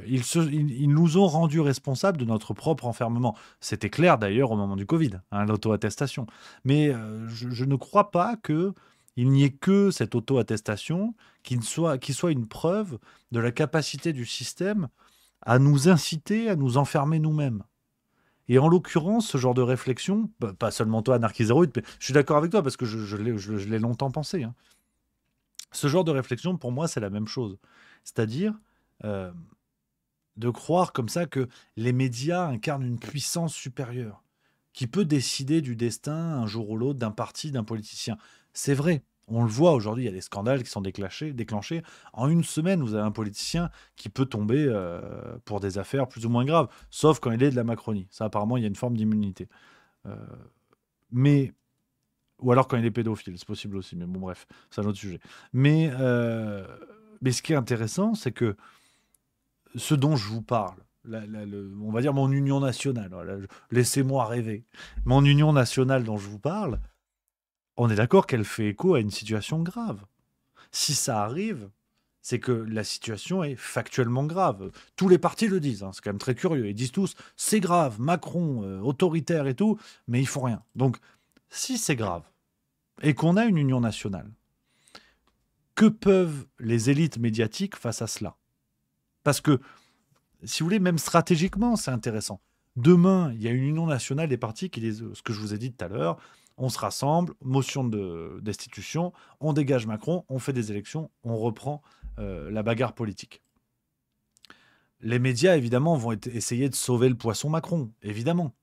Ils nous ont rendus responsables de notre propre enfermement. C'était clair d'ailleurs au moment du Covid, l'auto-attestation. Mais je ne crois pas qu'il n'y ait que cette auto-attestation qui soit une preuve de la capacité du système à nous inciter à nous enfermer nous-mêmes. Et en l'occurrence, ce genre de réflexion, pas seulement toi, Anarchy 08, mais je suis d'accord avec toi parce que je l'ai longtemps pensé. Ce genre de réflexion, pour moi, c'est la même chose. C'est-à-dire de croire comme ça que les médias incarnent une puissance supérieure qui peut décider du destin un jour ou l'autre d'un parti, d'un politicien. C'est vrai. On le voit aujourd'hui, il y a des scandales qui sont déclenchés. En une semaine, vous avez un politicien qui peut tomber pour des affaires plus ou moins graves, sauf quand il est de la Macronie. Ça, apparemment, il y a une forme d'immunité. Ou alors quand il est pédophile, c'est possible aussi, mais bon, bref, c'est un autre sujet. Mais ce qui est intéressant, c'est que ce dont je vous parle, on va dire mon union nationale, laissez-moi rêver, mon union nationale dont je vous parle, on est d'accord qu'elle fait écho à une situation grave. Si ça arrive, c'est que la situation est factuellement grave. Tous les partis le disent, c'est quand même très curieux. Ils disent tous, c'est grave, Macron, autoritaire et tout, mais ils font rien. Donc, si c'est grave, et qu'on a une union nationale, que peuvent les élites médiatiques face à cela ? Parce que, si vous voulez, même stratégiquement, c'est intéressant. Demain, il y a une union nationale des partis qui disent ce que je vous ai dit tout à l'heure. On se rassemble, motion de destitution, on dégage Macron, on fait des élections, on reprend la bagarre politique. Les médias, évidemment, vont essayer de sauver le poisson Macron, évidemment.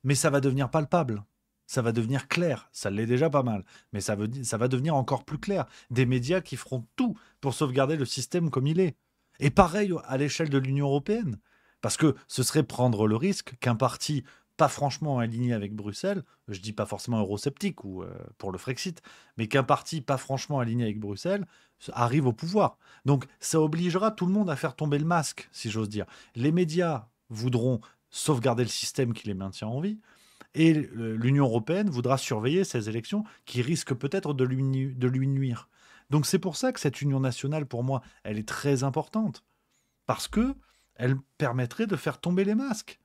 Mais ça va devenir palpable, ça va devenir clair, ça l'est déjà pas mal, mais ça va devenir encore plus clair. Des médias qui feront tout pour sauvegarder le système comme il est. Et pareil à l'échelle de l'Union européenne, parce que ce serait prendre le risque qu'un parti pas franchement aligné avec Bruxelles, je dis pas forcément eurosceptique ou pour le Frexit, mais qu'un parti pas franchement aligné avec Bruxelles arrive au pouvoir. Donc ça obligera tout le monde à faire tomber le masque, si j'ose dire. Les médias voudront sauvegarder le système qui les maintient en vie, et l'Union européenne voudra surveiller ces élections qui risquent peut-être de lui nuire. Donc c'est pour ça que cette union nationale, pour moi, elle est très importante, parce que elle permettrait de faire tomber les masques.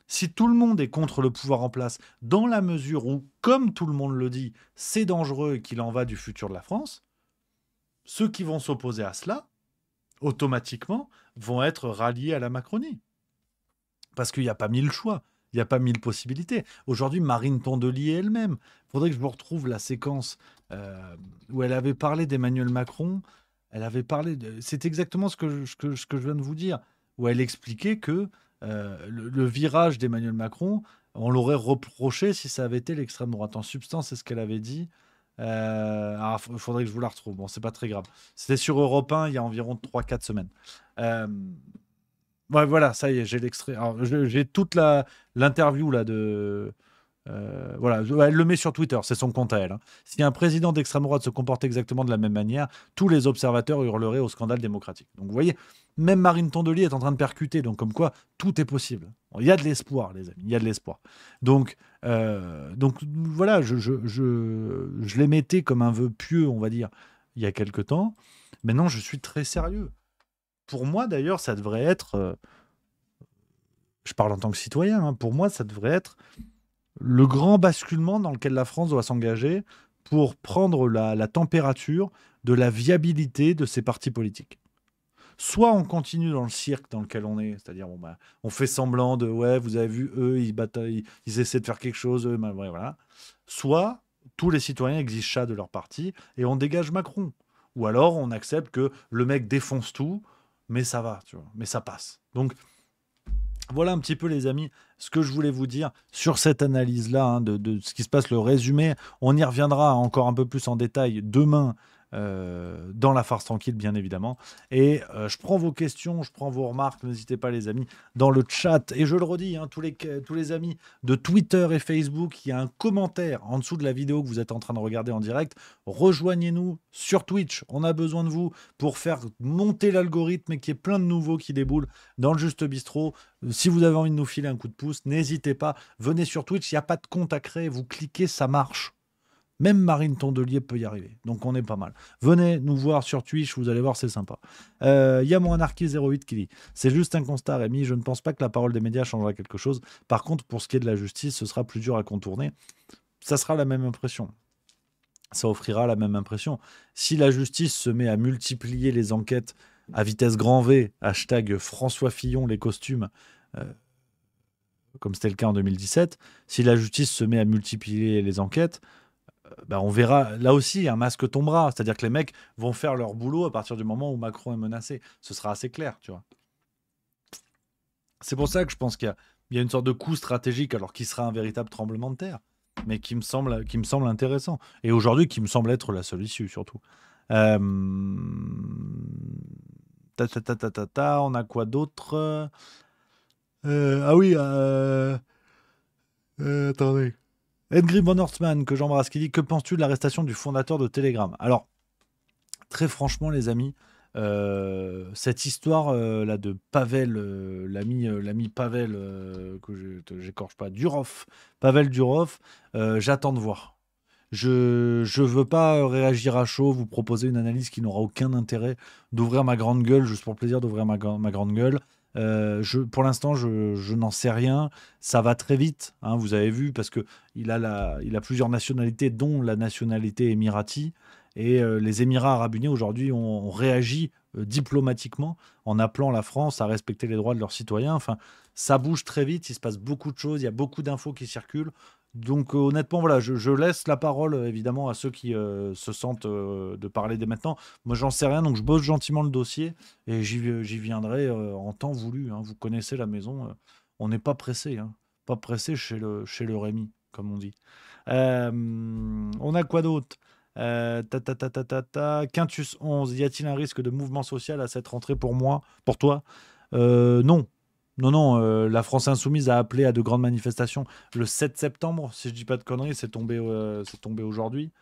Si tout le monde est contre le pouvoir en place, dans la mesure où, comme tout le monde le dit, c'est dangereux et qu'il en va du futur de la France, ceux qui vont s'opposer à cela, automatiquement, vont être ralliés à la Macronie. Parce qu'il n'y a pas mille choix, il n'y a pas mille possibilités. Aujourd'hui, Marine Tondelier elle-même, il faudrait que je vous retrouve la séquence où elle avait parlé d'Emmanuel Macron, c'est exactement ce que je viens de vous dire, où elle expliquait que le virage d'Emmanuel Macron, on l'aurait reproché si ça avait été l'extrême droite. En substance, c'est ce qu'elle avait dit. Il faudrait que je vous la retrouve. Bon, c'est pas très grave. C'était sur Europe 1 il y a environ 3-4 semaines. Ouais, voilà, ça y est, j'ai l'extrait. Alors, j'ai toute l'interview là de... voilà, elle le met sur Twitter, c'est son compte à elle. Si un président d'extrême droite se comporte exactement de la même manière, tous les observateurs hurleraient au scandale démocratique. Donc vous voyez, même Marine Tondelier est en train de percuter, donc comme quoi tout est possible. Il y a de l'espoir, les amis, il y a de l'espoir. Donc voilà, je les mettais comme un vœu pieux, on va dire, il y a quelque temps. Maintenant, je suis très sérieux. Pour moi, d'ailleurs, ça devrait être... je parle en tant que citoyen, pour moi, ça devrait être le grand basculement dans lequel la France doit s'engager pour prendre la température de la viabilité de ses partis politiques. Soit on continue dans le cirque dans lequel on est, c'est-à-dire on fait semblant de ouais, vous avez vu, eux, ils essaient de faire quelque chose, eux, ouais, voilà. Soit tous les citoyens exigent ça de leur parti et on dégage Macron. Ou alors on accepte que le mec défonce tout, mais ça va, tu vois, mais ça passe. Donc voilà un petit peu, les amis, ce que je voulais vous dire sur cette analyse-là, hein, de ce qui se passe, le résumé. On y reviendra encore un peu plus en détail demain dans la farce tranquille, bien évidemment. Et je prends vos questions, je prends vos remarques, n'hésitez pas, les amis, dans le chat. Et je le redis, hein, tous les amis de Twitter et Facebook, il y a un commentaire en dessous de la vidéo que vous êtes en train de regarder en direct. Rejoignez-nous sur Twitch. On a besoin de vous pour faire monter l'algorithme et qu'il y ait plein de nouveaux qui déboulent dans le Juste Bistrot. Si vous avez envie de nous filer un coup de pouce, n'hésitez pas. Venez sur Twitch, il n'y a pas de compte à créer. Vous cliquez, ça marche. Même Marine Tondelier peut y arriver. Donc on est pas mal. Venez nous voir sur Twitch, vous allez voir, c'est sympa. Il y a mon Anarchy08 qui dit « C'est juste un constat, Rémi. Je ne pense pas que la parole des médias changera quelque chose. Par contre, pour ce qui est de la justice, ce sera plus dur à contourner. Ça sera la même impression. Ça offrira la même impression. Si la justice se met à multiplier les enquêtes à vitesse grand V, hashtag François Fillon, les costumes, comme c'était le cas en 2017, si la justice se met à multiplier les enquêtes, on verra, là aussi, un masque tombera. C'est-à-dire que les mecs vont faire leur boulot à partir du moment où Macron est menacé. Ce sera assez clair, tu vois. C'est pour ça que je pense qu'il y a une sorte de coup stratégique, alors qui sera un véritable tremblement de terre, mais qui me semble intéressant. Et aujourd'hui, qui me semble être la seule issue, surtout. On a quoi d'autre? Ah oui, attendez. Edgrim Von Horstman, que j'embrasse, qui dit « Que penses-tu de l'arrestation du fondateur de Telegram ?» Alors, très franchement, les amis, cette histoire là de Pavel, l'ami Pavel, que j'écorche pas, Durov, Pavel Durov, j'attends de voir. Je veux pas réagir à chaud, vous proposer une analyse qui n'aura aucun intérêt, d'ouvrir ma grande gueule, juste pour le plaisir d'ouvrir ma grande gueule. Pour l'instant, je n'en sais rien. Ça va très vite, hein, vous avez vu, parce qu'il a plusieurs nationalités, dont la nationalité émirati. Et les Émirats arabes unis, aujourd'hui, ont réagi diplomatiquement en appelant la France à respecter les droits de leurs citoyens. Enfin, ça bouge très vite, il se passe beaucoup de choses, il y a beaucoup d'infos qui circulent. Donc honnêtement, voilà, je laisse la parole évidemment à ceux qui se sentent de parler dès maintenant. Moi, j'en sais rien, donc je bosse gentiment le dossier et j'y viendrai en temps voulu, hein. Vous connaissez la maison, on n'est pas pressé, hein. Pas pressé chez le Rémi, comme on dit. On a quoi d'autre? Quintus 11, y a-t-il un risque de mouvement social à cette rentrée pour toi? Non. Non, la France Insoumise a appelé à de grandes manifestations le 7 septembre, si je dis pas de conneries, c'est tombé aujourd'hui.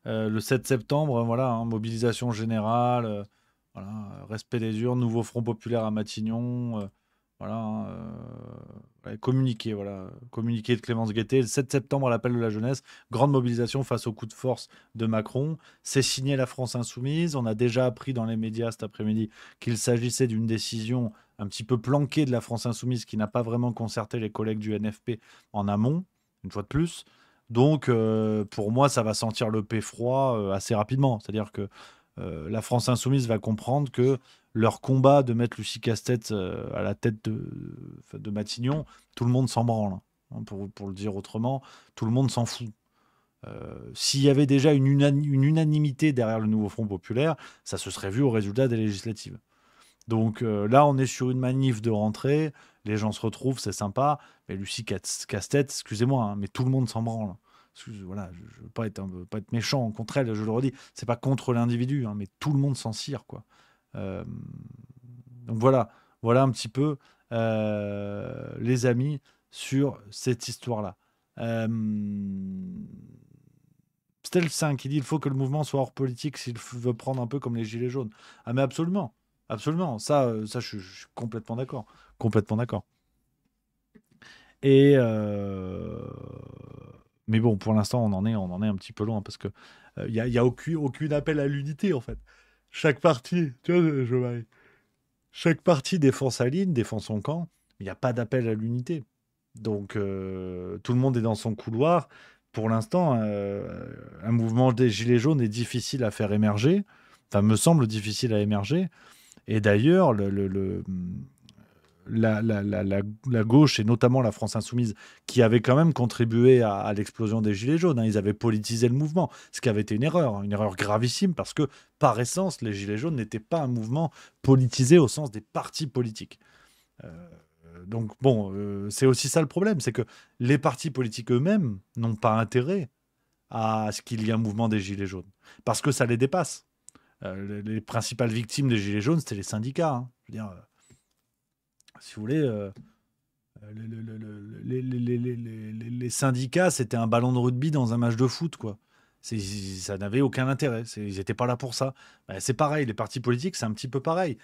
Le 7 septembre, voilà, hein, mobilisation générale, voilà, respect des urnes, nouveau Front populaire à Matignon, voilà, hein, communiqué de Clémence Guettet, le 7 septembre à l'appel de la jeunesse, grande mobilisation face au coup de force de Macron. C'est signé la France Insoumise. On a déjà appris dans les médias cet après-midi qu'il s'agissait d'une décision un petit peu planquée de la France Insoumise qui n'a pas vraiment concerté les collègues du NFP en amont, une fois de plus. Donc, pour moi, ça va sentir le paix froid assez rapidement. C'est-à-dire que la France Insoumise va comprendre que leur combat de mettre Lucie Castet à la tête de Matignon, tout le monde s'en branle. Hein, pour le dire autrement, tout le monde s'en fout. S'il y avait déjà une unanimité derrière le nouveau Front populaire, ça se serait vu au résultat des législatives. Donc là, on est sur une manif de rentrée, les gens se retrouvent, c'est sympa, mais Lucie Castet, excusez-moi, hein, mais tout le monde s'en branle. Voilà, je veux pas être méchant contre elle, je le redis, c'est pas contre l'individu, hein, mais tout le monde s'en cire, quoi. Donc voilà un petit peu, les amis, sur cette histoire-là. Stel 5, il dit il faut que le mouvement soit hors politique s'il veut prendre un peu comme les Gilets jaunes. Ah mais absolument. Absolument, ça je suis complètement d'accord. Complètement d'accord. Et mais bon, pour l'instant, on en est un petit peu loin parce que il y a aucun appel à l'unité en fait. Chaque parti, tu vois, chaque parti défend sa ligne, défend son camp. Il n'y a pas d'appel à l'unité. Donc tout le monde est dans son couloir. Pour l'instant, un mouvement des Gilets jaunes est difficile à faire émerger. me semble difficile à émerger. Et d'ailleurs, la gauche, et notamment la France Insoumise, qui avait quand même contribué à l'explosion des Gilets jaunes. Ils avaient politisé le mouvement, ce qui avait été une erreur gravissime, parce que, par essence, les Gilets jaunes n'étaient pas un mouvement politisé au sens des partis politiques. Donc, c'est aussi ça le problème, c'est que les partis politiques eux-mêmes n'ont pas intérêt à ce qu'il y ait un mouvement des Gilets jaunes, parce que ça les dépasse. Les principales victimes des Gilets jaunes, c'était les syndicats. Hein. Je veux dire... si vous voulez, les syndicats, c'était un ballon de rugby dans un match de foot, quoi. Ça n'avait aucun intérêt. Ils n'étaient pas là pour ça. C'est pareil, les partis politiques, c'est un petit peu pareil.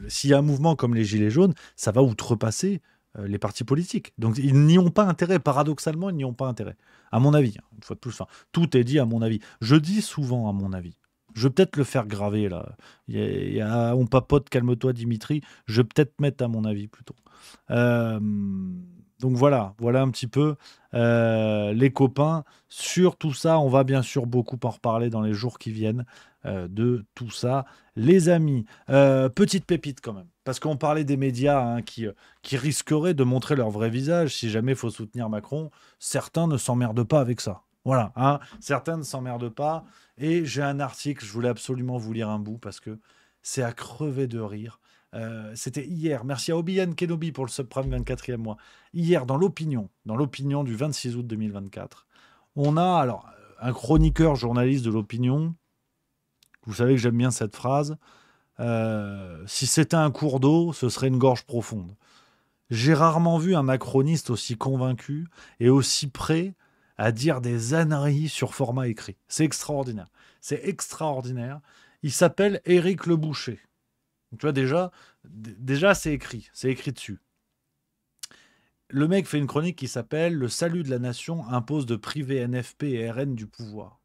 S'il y a un mouvement comme les Gilets jaunes, ça va outrepasser les partis politiques. Donc, ils n'y ont pas intérêt. Paradoxalement, ils n'y ont pas intérêt. À mon avis, hein, une fois de plus, tout est dit à mon avis. Je dis souvent à mon avis. Je vais peut-être le faire graver, là. On papote, calme-toi, Dimitri. Je vais peut-être mettre à mon avis, plutôt. Donc voilà un petit peu les copains. Sur tout ça, on va bien sûr beaucoup en reparler dans les jours qui viennent de tout ça. Les amis, petite pépite quand même. Parce qu'on parlait des médias hein, qui risqueraient de montrer leur vrai visage si jamais il faut soutenir Macron. Certains ne s'emmerdent pas avec ça. Voilà, hein, certains ne s'emmerdent pas. Et j'ai un article, je voulais absolument vous lire un bout parce que c'est à crever de rire. C'était hier. Merci à Obi-Wan Kenobi pour le subprime 24e mois. Hier, dans l'opinion du 26 août 2024, on a alors un chroniqueur journaliste de l'opinion. Vous savez que j'aime bien cette phrase. Si c'était un cours d'eau, ce serait une gorge profonde. J'ai rarement vu un macroniste aussi convaincu et aussi prêt à dire des âneries sur format écrit. C'est extraordinaire. C'est extraordinaire. Il s'appelle Éric Le Boucher. Donc, tu vois, déjà c'est écrit. C'est écrit dessus. Le mec fait une chronique qui s'appelle « Le salut de la nation impose de priver NFP et RN du pouvoir ».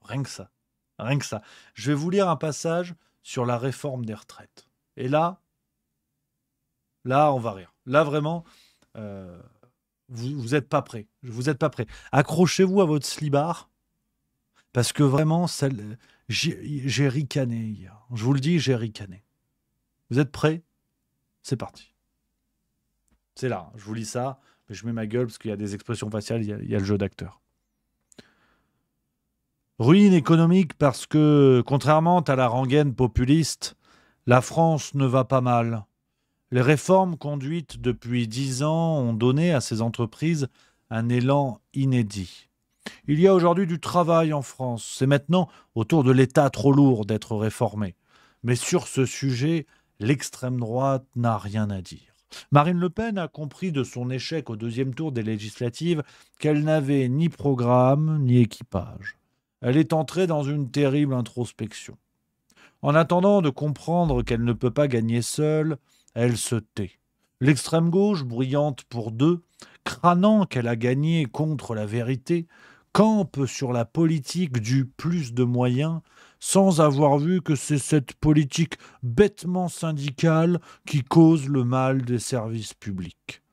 Rien que ça. Rien que ça. Je vais vous lire un passage sur la réforme des retraites. Et là, on va rire. Là, vraiment... Vous n'êtes pas prêts. Vous n'êtes pas prêts. Accrochez-vous à votre slibard. Parce que vraiment, j'ai ricané hier. Je vous le dis, j'ai ricané. Vous êtes prêts? C'est parti. C'est là. Je vous lis ça. Mais je mets ma gueule parce qu'il y a des expressions faciales. Il y a le jeu d'acteur. Ruine économique parce que, contrairement à la rengaine populiste, la France ne va pas mal. Les réformes conduites depuis 10 ans ont donné à ces entreprises un élan inédit. Il y a aujourd'hui du travail en France. C'est maintenant au tour de l'État trop lourd d'être réformé. Mais sur ce sujet, l'extrême droite n'a rien à dire. Marine Le Pen a compris de son échec au deuxième tour des législatives qu'elle n'avait ni programme ni équipage. Elle est entrée dans une terrible introspection. En attendant de comprendre qu'elle ne peut pas gagner seule, elle se tait. L'extrême gauche, bruyante pour deux, crânant qu'elle a gagné contre la vérité, campe sur la politique du plus de moyens, sans avoir vu que c'est cette politique bêtement syndicale qui cause le mal des services publics.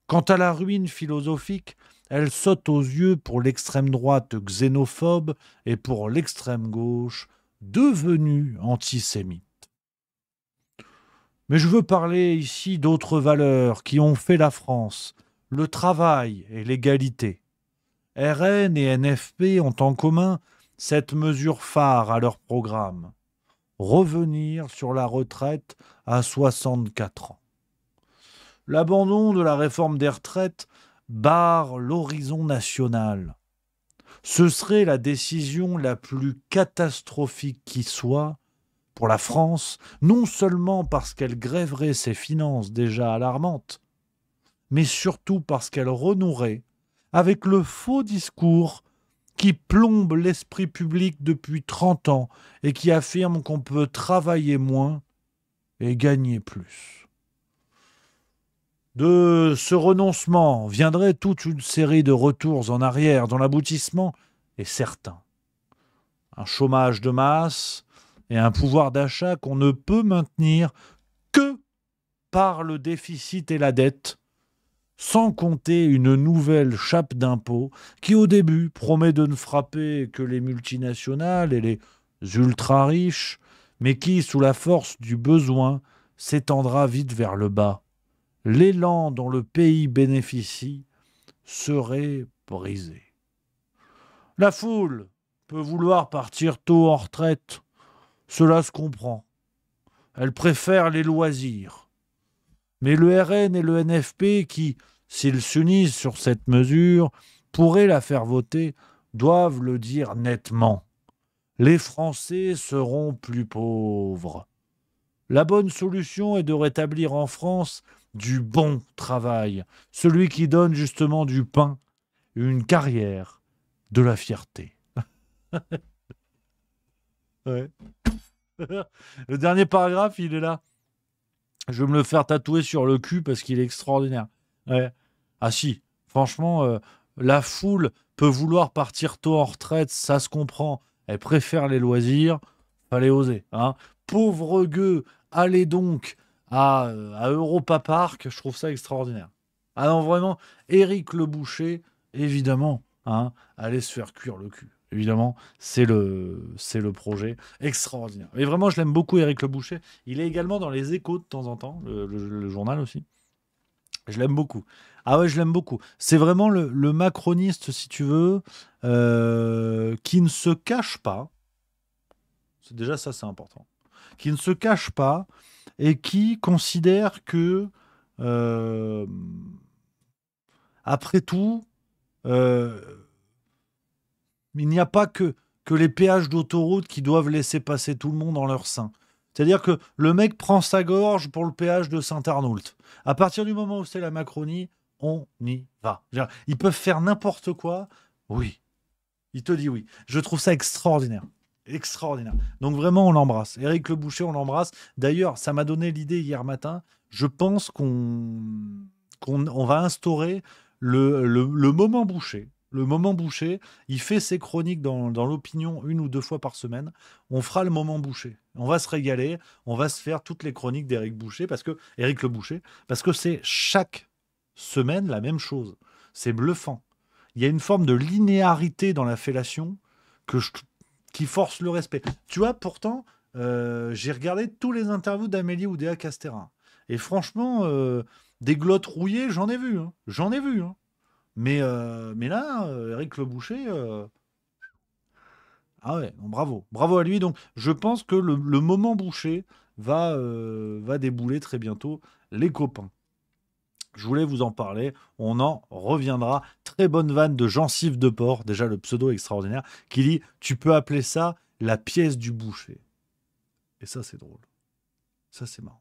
Quant à la ruine philosophique, elle saute aux yeux pour l'extrême droite xénophobe et pour l'extrême gauche devenue antisémite. Mais je veux parler ici d'autres valeurs qui ont fait la France, le travail et l'égalité. RN et NFP ont en commun cette mesure phare à leur programme, revenir sur la retraite à 64 ans. L'abandon de la réforme des retraites barre l'horizon national. Ce serait la décision la plus catastrophique qui soit pour la France, non seulement parce qu'elle grèverait ses finances déjà alarmantes, mais surtout parce qu'elle renouerait avec le faux discours qui plombe l'esprit public depuis 30 ans et qui affirme qu'on peut travailler moins et gagner plus. De ce renoncement viendrait toute une série de retours en arrière dont l'aboutissement est certain. Un chômage de masse et un pouvoir d'achat qu'on ne peut maintenir que par le déficit et la dette, sans compter une nouvelle chape d'impôts qui au début promet de ne frapper que les multinationales et les ultra riche, mais qui, sous la force du besoin, s'étendra vite vers le bas. L'élan dont le pays bénéficie serait brisé. La foule peut vouloir partir tôt en retraite. Cela se comprend. Elle préfère les loisirs. Mais le RN et le NFP qui, s'ils s'unissent sur cette mesure, pourraient la faire voter, doivent le dire nettement. Les Français seront plus pauvres. La bonne solution est de rétablir en France du bon travail, celui qui donne justement du pain, une carrière, de la fierté. Ouais. Le dernier paragraphe, il est là. Je vais me le faire tatouer sur le cul parce qu'il est extraordinaire. Ouais. Ah si, franchement, la foule peut vouloir partir tôt en retraite, ça se comprend. Elle préfère les loisirs, fallait oser. Hein. Pauvre gueux, allez donc à Europa Park, je trouve ça extraordinaire. Ah non, vraiment, Éric Le Boucher, évidemment, hein, allez se faire cuire le cul. Évidemment, c'est le projet extraordinaire. Et vraiment, je l'aime beaucoup, Éric Le Boucher. Il est également dans les Échos de temps en temps, le journal aussi. Je l'aime beaucoup. Ah ouais, je l'aime beaucoup. C'est vraiment le macroniste, si tu veux, qui ne se cache pas. Déjà, ça, c'est important. Qui ne se cache pas et qui considère que, après tout, il n'y a pas que les péages d'autoroute qui doivent laisser passer tout le monde en leur sein. C'est-à-dire que le mec prend sa gorge pour le péage de Saint-Arnoult. À partir du moment où c'est la Macronie, on y va. Ils peuvent faire n'importe quoi. Oui. Il te dit oui. Je trouve ça extraordinaire. Extraordinaire. Donc vraiment, on l'embrasse. Éric Le Boucher, on l'embrasse. D'ailleurs, ça m'a donné l'idée hier matin. Je pense qu'on va instaurer le moment Boucher. Le moment Boucher, il fait ses chroniques dans l'opinion 1 ou 2 fois par semaine. On fera le moment Boucher. On va se régaler. On va se faire toutes les chroniques d'Éric Boucher, Éric Le Boucher, parce que c'est chaque semaine la même chose. C'est bluffant. Il y a une forme de linéarité dans la fellation qui force le respect. Tu vois, pourtant, j'ai regardé tous les interviews d'Amélie Oudéa-Castéra. Et franchement, des glottes rouillées, j'en ai vu. Hein. J'en ai vu. Hein. Mais là, Éric Le Boucher... Ah ouais, non, bravo. Bravo à lui. Donc, je pense que le moment Boucher va débouler très bientôt, les copains. Je voulais vous en parler. On en reviendra. Très bonne vanne de Gencive de Porc, déjà le pseudo extraordinaire, qui dit « Tu peux appeler ça la pièce du boucher ». Et ça, c'est drôle. Ça, c'est marrant.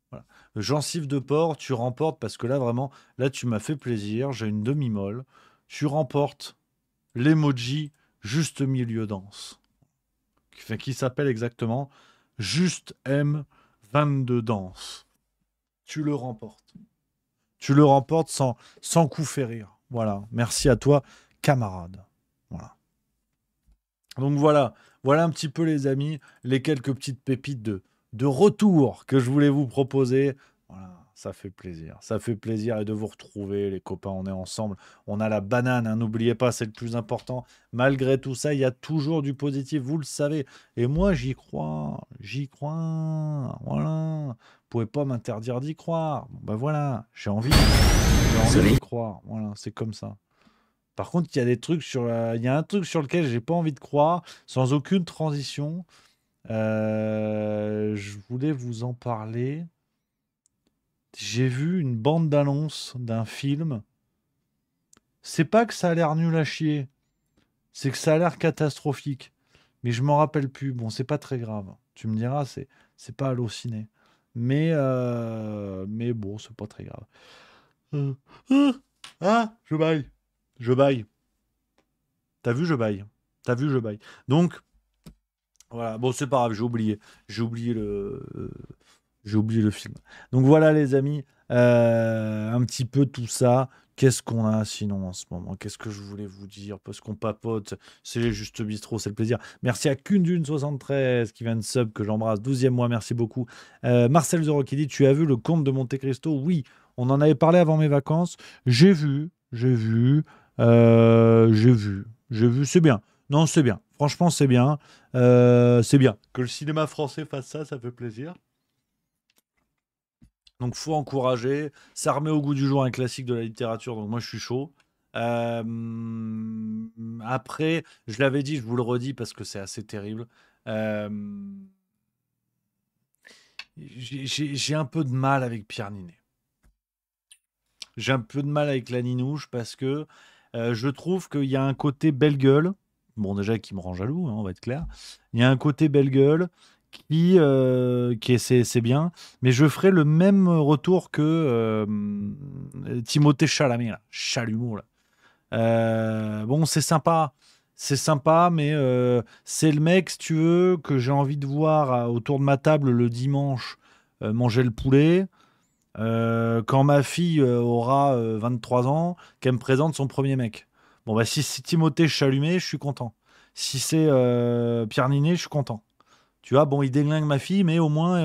Voilà. Gencive de Porc, tu remportes, parce que là, vraiment, là, tu m'as fait plaisir. J'ai une demi-molle. Tu remportes l'emoji juste milieu danse, qui s'appelle exactement Juste M22 danse. Tu le remportes. Tu le remportes sans coup férir. Voilà. Merci à toi, camarade. Voilà. Donc voilà un petit peu, les amis, les quelques petites pépites de retour que je voulais vous proposer. Voilà. Ça fait plaisir. Ça fait plaisir et de vous retrouver, les copains. On est ensemble. On a la banane, hein, n'oubliez pas, c'est le plus important. Malgré tout ça, il y a toujours du positif, vous le savez. Et moi, j'y crois. J'y crois. Voilà. Vous pouvez pas m'interdire d'y croire. Bon, ben voilà, j'ai envie d'y croire. Voilà, c'est comme ça. Par contre, il y a des trucs il y a un truc sur lequel j'ai pas envie de croire, sans aucune transition. Je voulais vous en parler. J'ai vu une bande d'annonce d'un film. C'est pas que ça a l'air nul à chier, c'est que ça a l'air catastrophique. Mais je m'en rappelle plus. Bon, c'est pas très grave. Tu me diras, c'est pas Allociné. Mais bon, c'est pas très grave. Je baille. Je baille. T'as vu, je baille. T'as vu, je baille. Donc, voilà. Bon, c'est pas grave, j'ai oublié. J'ai oublié le film. Donc voilà, les amis, un petit peu tout ça. Qu'est-ce qu'on a sinon en ce moment? Qu'est-ce que je voulais vous dire? Parce qu'on papote, c'est les Juste Bistrot, c'est le plaisir. Merci à Kundune73 qui vient de sub, que j'embrasse. 12e mois, merci beaucoup. Marcel Zoro qui dit: Tu as vu le Comte de Monte Cristo? Oui, on en avait parlé avant mes vacances. J'ai vu, c'est bien. Non, c'est bien. Franchement, c'est bien. C'est bien. Que le cinéma français fasse ça, ça fait plaisir. Donc, faut encourager. Ça remet au goût du jour un classique de la littérature. Donc, moi, je suis chaud. Après, je l'avais dit, je vous le redis parce que c'est assez terrible. J'ai un peu de mal avec Pierre Ninet. J'ai un peu de mal avec la Ninouche parce que je trouve qu'il y a un côté belle gueule. Bon, déjà, qui me rend jaloux, hein, on va être clair. Il y a un côté belle gueule c'est bien, mais je ferai le même retour que Timothée Chalamet, là. Chalumeau, là. Bon, c'est sympa, mais c'est le mec, si tu veux, que j'ai envie de voir autour de ma table le dimanche manger le poulet. Quand ma fille aura 23 ans, qu'elle me présente son premier mec. Bon, bah, si c'est Timothée Chalamet, je suis content. Si c'est Pierre Ninet, je suis content. Tu vois, bon, il déglingue ma fille, mais au moins,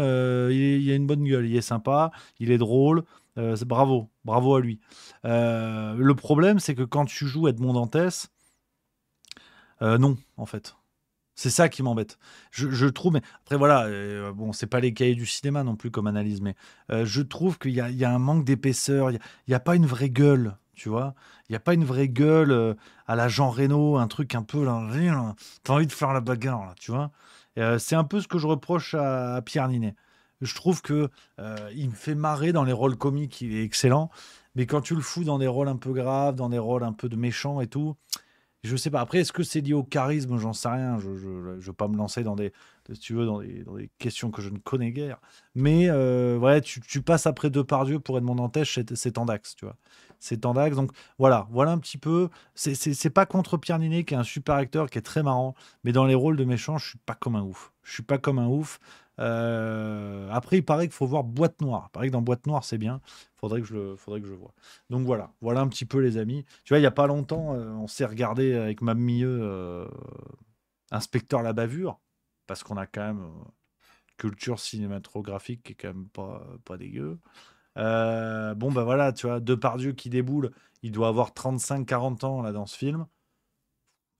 il a une bonne gueule. Il est sympa, il est drôle. Bravo à lui. Le problème, c'est que quand tu joues Edmond Dantès, non, en fait. C'est ça qui m'embête. Je trouve, mais après voilà, bon, c'est pas les cahiers du cinéma non plus comme analyse, mais je trouve qu'il y a un manque d'épaisseur. Il y a pas une vraie gueule, tu vois. Il y a pas une vraie gueule à la Jean Reno, un truc un peu là, t'as envie de faire la bagarre là, tu vois. C'est un peu ce que je reproche à Pierre Ninet. Je trouve que il me fait marrer dans les rôles comiques, il est excellent, mais quand tu le fous dans des rôles un peu graves, dans des rôles un peu de méchants et tout. Je sais pas. Après, est-ce que c'est lié au charisme? J'en sais rien. Je veux pas me lancer si tu veux, dans des questions que je ne connais guère. Mais ouais, tu passes après Depardieu pour Edmond Dantès, c'est Tandax, tu vois. C'est Tandax. Donc voilà un petit peu. C'est pas contre Pierre Ninet, qui est un super acteur, qui est très marrant. Mais dans les rôles de méchants, je suis pas comme un ouf. Je suis pas comme un ouf. Après, il paraît qu'il faut voir Boîte Noire. Il paraît que dans Boîte Noire, c'est bien. Faudrait que je vois. Donc voilà un petit peu les amis. Tu vois, il y a pas longtemps, on s'est regardé avec ma Mieux Inspecteur la bavure, parce qu'on a quand même culture cinématographique qui est quand même pas dégueu. Bon bah voilà, tu vois, Depardieu qui déboule, il doit avoir 35-40 ans là dans ce film.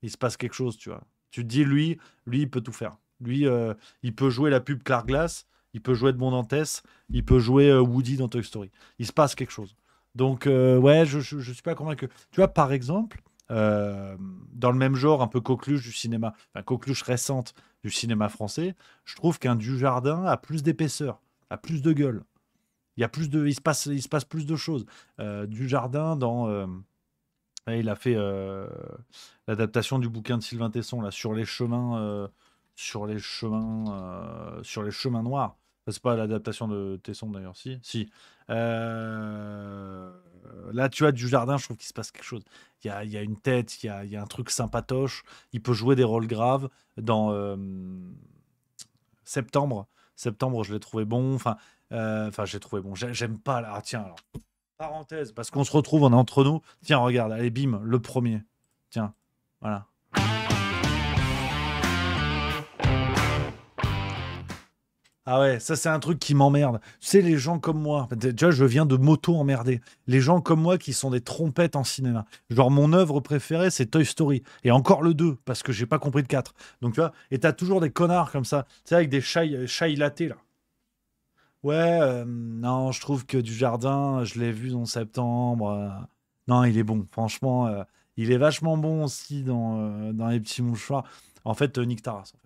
Il se passe quelque chose, tu vois. Tu te dis lui il peut tout faire. Lui, il peut jouer la pub Clarglass, il peut jouer Edmond Dantès, il peut jouer Woody dans Toy Story. Il se passe quelque chose. Donc, ouais, je suis pas convaincu. Tu vois, par exemple, dans le même genre, un peu coqueluche du cinéma, enfin, coqueluche récente du cinéma français, je trouve qu'un Dujardin a plus d'épaisseur, a plus de gueule. Il se passe plus de choses. Dujardin, il a fait l'adaptation du bouquin de Sylvain Tesson, là, sur les chemins noirs. C'est pas l'adaptation de Tesson d'ailleurs, si. Là, tu vois, Dujardin, je trouve qu'il se passe quelque chose. Il y a une tête, il y a un truc sympatoche. Il peut jouer des rôles graves. Dans Septembre, je l'ai trouvé bon. Enfin, je l'ai trouvé bon. J'aime pas là. Ah, tiens, alors, parenthèse, parce qu'on se retrouve, on est entre nous. Tiens, regarde, allez, bim, le premier. Tiens, voilà. Ah ouais, ça c'est un truc qui m'emmerde. Tu sais, les gens comme moi, déjà je viens de m'auto-emmerder. Les gens comme moi qui sont des trompettes en cinéma. Genre mon œuvre préférée c'est Toy Story. Et encore le 2, parce que j'ai pas compris le 4. Donc tu vois, et t'as toujours des connards comme ça. Tu sais, avec des chai latés là. Ouais, non, je trouve que Dujardin, je l'ai vu en septembre. Non, il est bon. Franchement, il est vachement bon aussi dans Les Petits Mouchoirs. En fait, Nick Taras. En fait.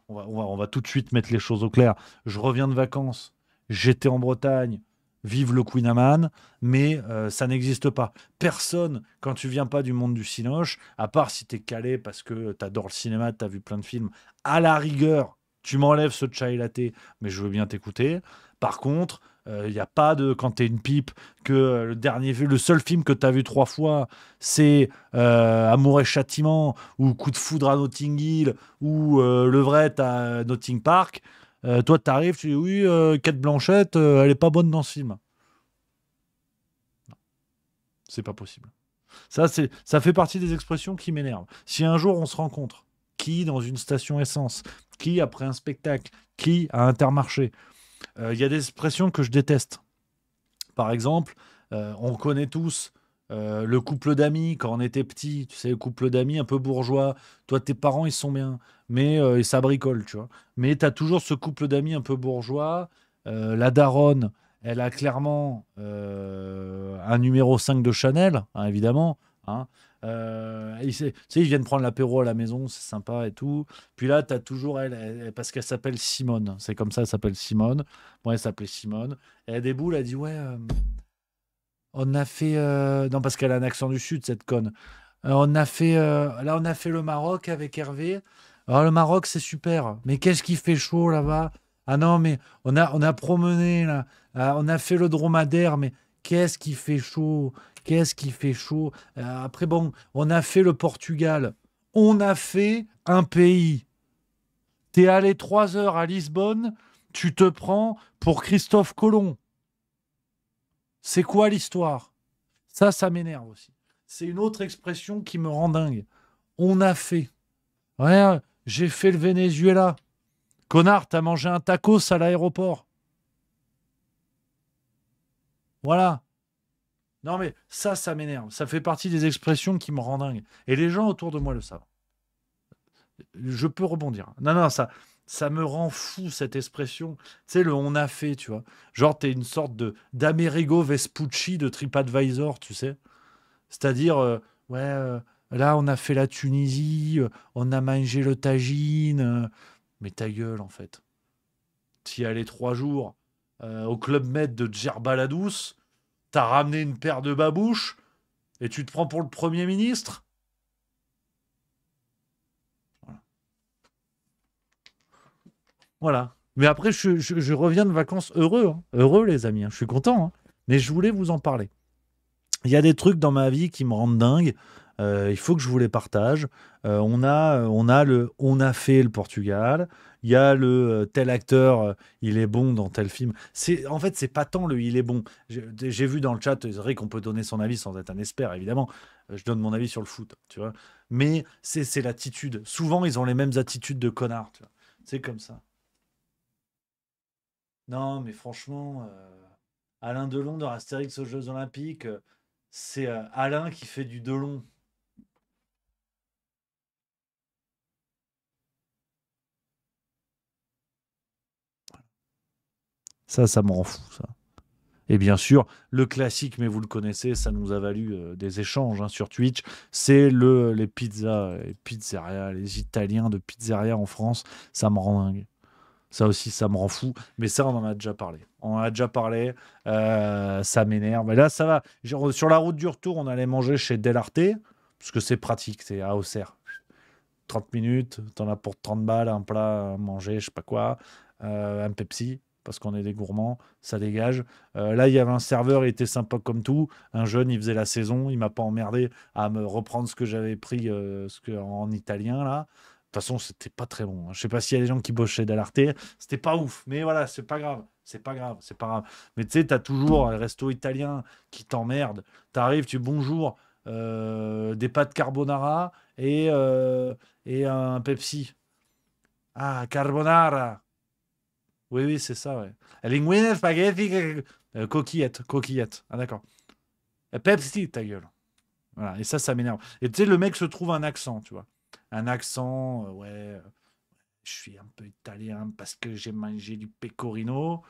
Voilà, on va tout de suite mettre les choses au clair. Je reviens de vacances, j'étais en Bretagne, vive le Queen Amman, mais ça n'existe pas. Personne, quand tu viens pas du monde du cinoche, à part si tu es calé parce que tu adores le cinéma, tu as vu plein de films, à la rigueur, tu m'enlèves ce chai latte, mais je veux bien t'écouter. Par contre, il n'y a pas de, quand tu es une pipe, que le seul film que tu as vu 3 fois, c'est Amour et Châtiment, ou Coup de foudre à Notting Hill, ou Levrette à Notting Park. Toi, tu arrives, tu dis oui, Kate Blanchett, elle est pas bonne dans ce film. Non, c'est pas possible. Ça fait partie des expressions qui m'énervent. Si un jour on se rencontre, qui dans une station essence, qui après un spectacle, qui à Intermarché, il y a des expressions que je déteste. Par exemple, on connaît tous Le couple d'amis, quand on était petit, tu sais, le couple d'amis un peu bourgeois. Toi, tes parents, ils sont bien, mais et ça bricole, tu vois. Mais tu as toujours ce couple d'amis un peu bourgeois. La daronne, elle a clairement un numéro 5 de Chanel, hein, évidemment. Hein. Tu sais, ils viennent prendre l'apéro à la maison, c'est sympa et tout. Puis là, tu as toujours parce qu'elle s'appelle Simone. C'est comme ça, elle s'appelle Simone. Bon, elle s'appelait Simone. Elle a des boules, elle dit ouais. On a fait. Non, parce qu'elle a un accent du Sud, cette conne. On a fait. Là, on a fait le Maroc avec Hervé. Alors, le Maroc, c'est super. Mais qu'est-ce qui fait chaud là-bas? Ah non, mais on a promené là. On a fait le dromadaire, mais qu'est-ce qui fait chaud? Qu'est-ce qui fait chaud? Après, bon, on a fait le Portugal. On a fait un pays. T'es allé 3 heures à Lisbonne, tu te prends pour Christophe Colomb. C'est quoi l'histoire? Ça m'énerve aussi. C'est une autre expression qui me rend dingue. On a fait. Ouais, j'ai fait le Venezuela. Connard, t'as mangé un tacos à l'aéroport. Voilà. Non mais ça m'énerve. Ça fait partie des expressions qui me rendent dingue. Et les gens autour de moi le savent. Je peux rebondir. Non, ça me rend fou cette expression. Tu sais, le on a fait, tu vois. Genre, t'es une sorte d'Amerigo Vespucci de TripAdvisor, tu sais. C'est-à-dire, là, on a fait la Tunisie, on a mangé le tagine. Mais ta gueule, en fait. T'y es allé 3 jours au Club Med de Djerbaladous, t'as ramené une paire de babouches et tu te prends pour le Premier ministre. Voilà. Mais après, je reviens de vacances heureux. Hein. Heureux, les amis. Hein. Je suis content. Hein. Mais je voulais vous en parler. Il y a des trucs dans ma vie qui me rendent dingue. Il faut que je vous les partage. On a fait le Portugal. Il y a le tel acteur, il est bon dans tel film. En fait, c'est pas tant le il est bon. J'ai vu dans le chat, c'est vrai qu'on peut donner son avis sans être un expert, évidemment. Je donne mon avis sur le foot, tu vois. Mais c'est l'attitude. Souvent, ils ont les mêmes attitudes de connards. Tu vois. C'est comme ça. Non, mais franchement, Alain Delon dans Astérix aux Jeux Olympiques, c'est Alain qui fait du Delon. Ça me rend fou, ça. Et bien sûr, le classique, mais vous le connaissez, ça nous a valu des échanges hein, sur Twitch, c'est les pizzas, les pizzerias, les Italiens de pizzeria en France, ça me rend dingue. Ça aussi, ça me rend fou. Mais ça, on en a déjà parlé. On en a déjà parlé. Ça m'énerve. Mais là, ça va. Sur la route du retour, on allait manger chez Delarte, parce que c'est pratique, c'est à Auxerre. 30 minutes, t'en as pour 30 balles, un plat à manger, je sais pas quoi, un Pepsi, parce qu'on est des gourmands, ça dégage. Là, il y avait un serveur, il était sympa comme tout. Un jeune, il faisait la saison, il m'a pas emmerdé à me reprendre ce que j'avais pris en italien, là. De toute façon, c'était pas très bon. Hein. Je sais pas s'il y a des gens qui bossent chez Delarte. C'était pas ouf. Mais voilà, c'est pas grave. C'est pas grave. C'est pas grave. Mais tu sais, t'as toujours un resto italien qui t'emmerde. T'arrives, tu bonjour, des pâtes carbonara et un Pepsi. Ah, carbonara. Oui, c'est ça, ouais. Linguine, spaghetti, coquillette. Ah, d'accord. Pepsi, ta gueule. Voilà. Et ça m'énerve. Et tu sais, le mec se trouve un accent, tu vois. Un accent, je suis un peu italien parce que j'ai mangé du pecorino.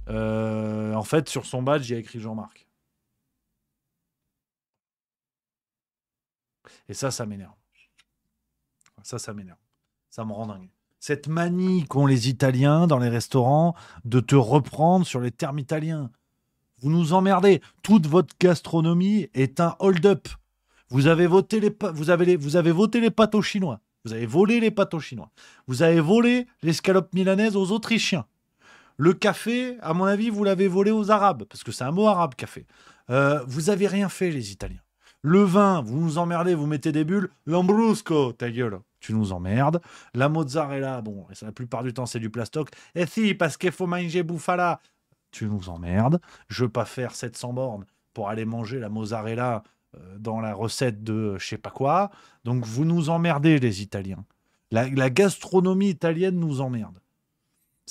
En fait, sur son badge, il y a écrit Jean-Marc. Et ça m'énerve. Ça m'énerve. Ça me rend dingue. Cette manie qu'ont les Italiens dans les restaurants de te reprendre sur les termes italiens. Vous nous emmerdez. Toute votre gastronomie est un hold-up. Vous avez voté les pâtes aux Chinois. Vous avez volé les pâtes aux Chinois. Vous avez volé l'escalope milanaise aux Autrichiens. Le café, à mon avis, vous l'avez volé aux Arabes, parce que c'est un mot arabe, café. Vous avez rien fait, les Italiens. Le vin, vous nous emmerdez, vous mettez des bulles. Lambrusco, ta gueule, tu nous emmerdes. La mozzarella, bon, la plupart du temps, c'est du plastoc. Et si, parce qu'il faut manger bouffala, tu nous emmerdes. Je veux pas faire 700 bornes pour aller manger la mozzarella dans la recette de je sais pas quoi. Donc, vous nous emmerdez, les Italiens. La gastronomie italienne nous emmerde.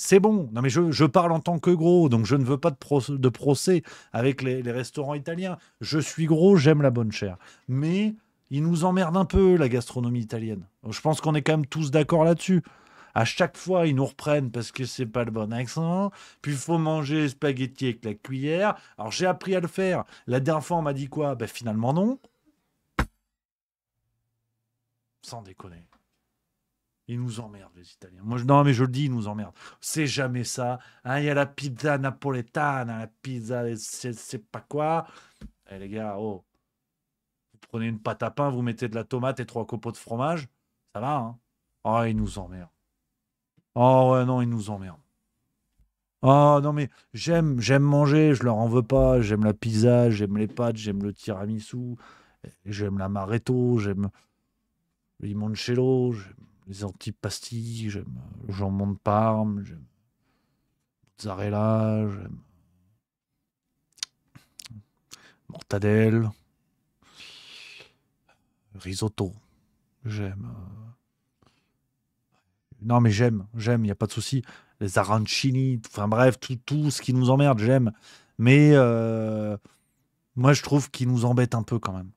C'est bon. Non, mais je parle en tant que gros, donc je ne veux pas de procès avec les restaurants italiens. Je suis gros, j'aime la bonne chair. Mais ils nous emmerdent un peu, la gastronomie italienne. Je pense qu'on est quand même tous d'accord là-dessus. À chaque fois, ils nous reprennent parce que c'est pas le bon accent. Puis il faut manger les spaghettis avec la cuillère. Alors j'ai appris à le faire. La dernière fois, on m'a dit quoi? Ben finalement non. Sans déconner. Ils nous emmerdent, les Italiens. Moi, non, mais je le dis, ils nous emmerdent. C'est jamais ça. Hein, il y a la pizza napoletana, la pizza, c'est pas quoi. Eh les gars, oh. Vous prenez une pâte à pain, vous mettez de la tomate et 3 copeaux de fromage. Ça va, hein? Oh, ils nous emmerdent. Oh, ouais, non, ils nous emmerdent. Oh, non, mais j'aime manger, je leur en veux pas. J'aime la pizza, j'aime les pâtes, j'aime le tiramisu, j'aime l'amaretto, j'aime le limoncello, j'aime les antipastilles, j'aime le jambon de Parme, j'aime mozzarella, j'aime mortadelle, risotto, j'aime. Non, mais j'aime, il n'y a pas de souci. Les arancini, enfin bref, tout ce qui nous emmerde, j'aime. Mais moi, je trouve qu'ils nous embêtent un peu quand même.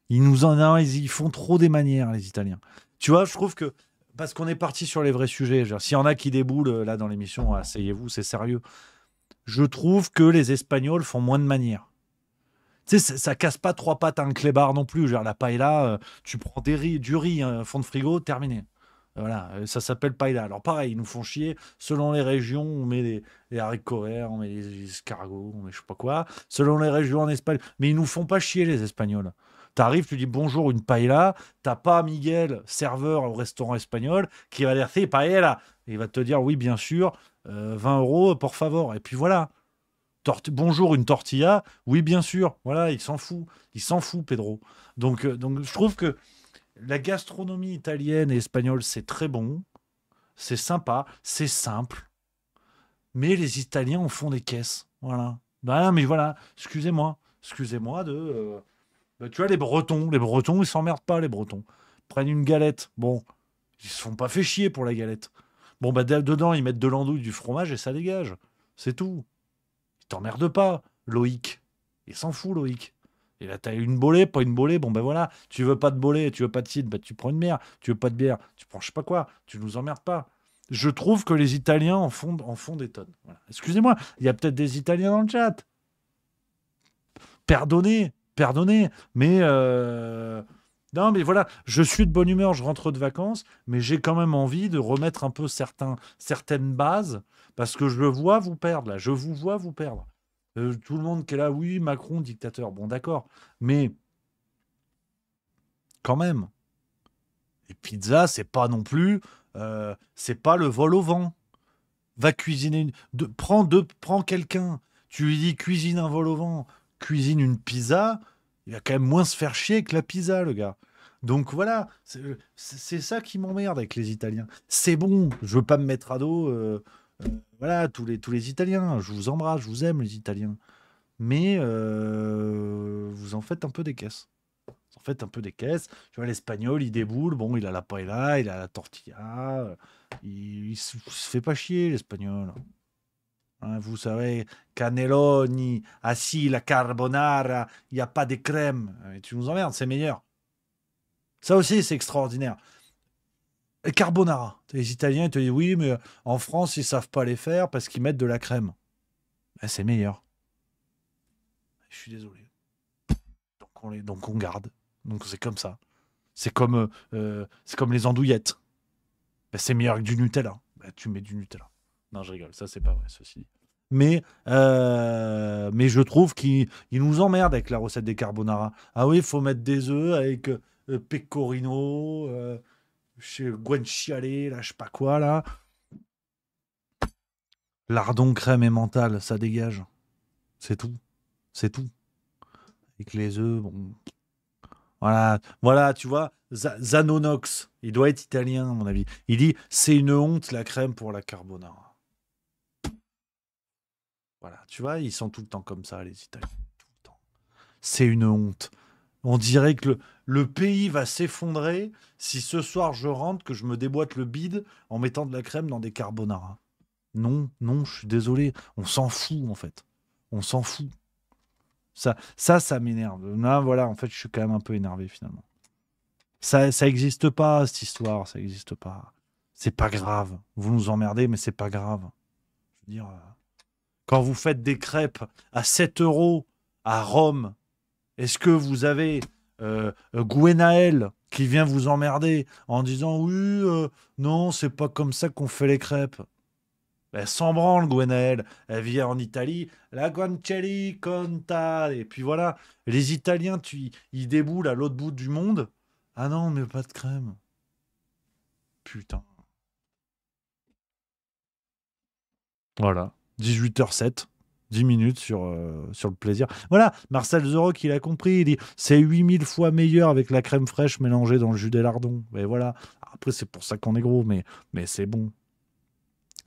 Ils font trop des manières, les Italiens. Tu vois, je trouve que, parce qu'on est parti sur les vrais sujets, s'il y en a qui déboulent là dans l'émission, asseyez-vous, c'est sérieux. Je trouve que les Espagnols font moins de manières. Tu sais, ça casse pas 3 pattes à un clébard non plus. Genre, la paella, tu prends du riz, un fond de frigo, terminé. Voilà, ça s'appelle paella. Alors pareil, ils nous font chier. Selon les régions, on met les haricots verts, on met les escargots, on met je sais pas quoi. Selon les régions en Espagne. Mais ils nous font pas chier, les Espagnols. T'arrives, tu dis bonjour, une paella. T'as pas Miguel, serveur au restaurant espagnol, qui va dire c'est paella. Et il va te dire oui, bien sûr, 20 € por favor. Et puis voilà. Bonjour, une tortilla. Oui, bien sûr. Voilà, il s'en fout. Il s'en fout, Pedro. Donc je trouve que la gastronomie italienne et espagnole, c'est très bon. C'est sympa. C'est simple. Mais les Italiens en font des caisses. Voilà. Ben, mais voilà. Excusez-moi. Excusez-moi de. Tu vois, les Bretons, ils s'emmerdent pas, les Bretons. Ils prennent une galette. Bon, ils se font pas fait chier pour la galette. Bon, bah, dedans, ils mettent de l'andouille, du fromage et ça dégage. C'est tout. Ils t'emmerdent pas, Loïc. Il s'en fout, Loïc. Et là, t'as une bolée, pas une bolée. Bon, ben voilà. Tu veux pas de bolée, tu veux pas de cidre, bah, tu prends une bière. Tu veux pas de bière, tu prends je sais pas quoi. Tu nous emmerdes pas. Je trouve que les Italiens en font des tonnes. Voilà. Excusez-moi, il y a peut-être des Italiens dans le chat. Pardonnez, mais non, mais voilà, je suis de bonne humeur, je rentre de vacances, mais j'ai quand même envie de remettre un peu certaines bases, parce que je vois vous perdre, là, je vous vois vous perdre. Tout le monde qui est là, oui, Macron, dictateur, bon, d'accord, mais quand même, les pizzas, c'est pas non plus, c'est pas le vol au vent. Va cuisiner, prends quelqu'un, tu lui dis cuisine un vol au vent, cuisine une pizza, il va quand même moins se faire chier que la pizza, le gars. Donc voilà, c'est ça qui m'emmerde avec les Italiens. C'est bon, je veux pas me mettre à dos, voilà, tous les Italiens, je vous embrasse, je vous aime les Italiens. Mais vous en faites un peu des caisses. Vous en faites un peu des caisses. Tu vois, l'Espagnol, il déboule, bon, il a la paella, il a la tortilla, il se fait pas chier, l'Espagnol. Hein, vous savez, cannelloni, assis, la carbonara, il n'y a pas de crème. Et tu nous emmerdes, c'est meilleur. Ça aussi, c'est extraordinaire. Et carbonara. Les Italiens, ils te disent, oui, mais en France, ils ne savent pas les faire parce qu'ils mettent de la crème. Ben, c'est meilleur. Je suis désolé. Donc on garde. Donc c'est comme ça. C'est comme les andouillettes. Ben, c'est meilleur que du Nutella. Ben, tu mets du Nutella. Non, je rigole, ça c'est pas vrai, ceci dit. Mais je trouve qu'il nous emmerde avec la recette des carbonara. Ah oui, il faut mettre des œufs avec pecorino, guanciale, là, je sais pas quoi, là. Lardon, crème et mental, ça dégage. C'est tout. C'est tout. Avec les œufs, bon. Voilà, tu vois, Zanonox, il doit être italien, à mon avis. Il dit, c'est une honte, la crème pour la carbonara. Voilà, tu vois, ils sont tout le temps comme ça, les Italiens. Tout le temps. C'est une honte. On dirait que le pays va s'effondrer si ce soir je rentre, que je me déboîte le bide en mettant de la crème dans des carbonara. Non, je suis désolé. On s'en fout, en fait. On s'en fout. Ça m'énerve. Là, voilà, en fait, je suis quand même un peu énervé, finalement. Ça existe pas, cette histoire. Ça existe pas. C'est pas grave. Vous nous emmerdez, mais c'est pas grave. Je veux dire, quand vous faites des crêpes à 7 € à Rome, est-ce que vous avez Gwenaël qui vient vous emmerder en disant oui, non, c'est pas comme ça qu'on fait les crêpes? Elle s'en branle, Gwenaël. Elle vient en Italie, la guanciale conta. Et puis voilà, les Italiens, ils déboulent à l'autre bout du monde. Ah non, mais pas de crème. Putain. Voilà, 18h07. 10 minutes sur le plaisir. Voilà, Marcel Zeroc, il a compris. Il dit c'est 8000 fois meilleur avec la crème fraîche mélangée dans le jus des lardons. Mais voilà. Après, c'est pour ça qu'on est gros, mais c'est bon.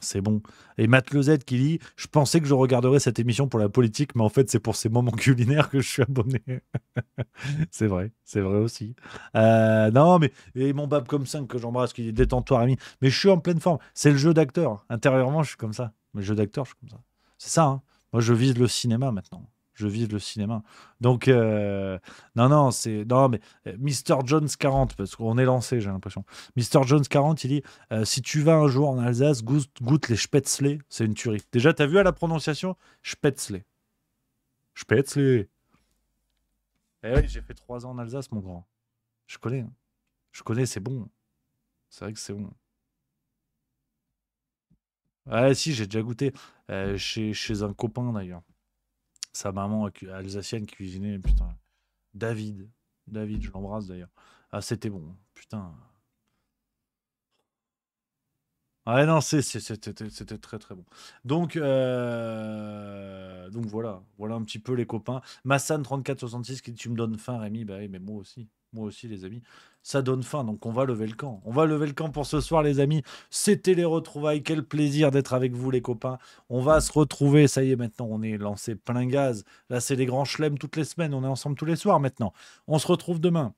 C'est bon. Et Matt Lezette qui dit je pensais que je regarderais cette émission pour la politique, mais en fait, c'est pour ces moments culinaires que je suis abonné. C'est vrai aussi. Non, mais et mon Bab comme 5 que j'embrasse, qui dit détends-toi, Rémi. Mais je suis en pleine forme. C'est le jeu d'acteur. Intérieurement, je suis comme ça. Mais le jeu d'acteur, je suis comme ça. C'est ça, hein. Moi, je vise le cinéma maintenant. Je vise le cinéma. Donc, non, mais Mr. Jones 40, parce qu'on est lancé, j'ai l'impression. Mr. Jones 40, il dit si tu vas un jour en Alsace, goûte les Spätzle, c'est une tuerie. Déjà, t'as vu à la prononciation Spätzle. Spätzle. Eh oui, j'ai fait 3 ans en Alsace, mon grand. Je connais. Hein. Je connais, c'est bon. C'est vrai que c'est bon. Ouais, si, j'ai déjà goûté chez un copain d'ailleurs. Sa maman alsacienne cuisinait, putain. David, je l'embrasse d'ailleurs. Ah, c'était bon, putain. Ouais, non, c'était très très bon. Donc voilà un petit peu les copains. Massan 3466 qui dit tu me donnes faim, Rémi. Bah oui, mais moi aussi les amis. Ça donne faim, donc on va lever le camp. On va lever le camp pour ce soir, les amis. C'était les retrouvailles. Quel plaisir d'être avec vous, les copains. On va se retrouver. Ça y est, maintenant, on est lancé plein gaz. Là, c'est les grands chelems toutes les semaines. On est ensemble tous les soirs maintenant. On se retrouve demain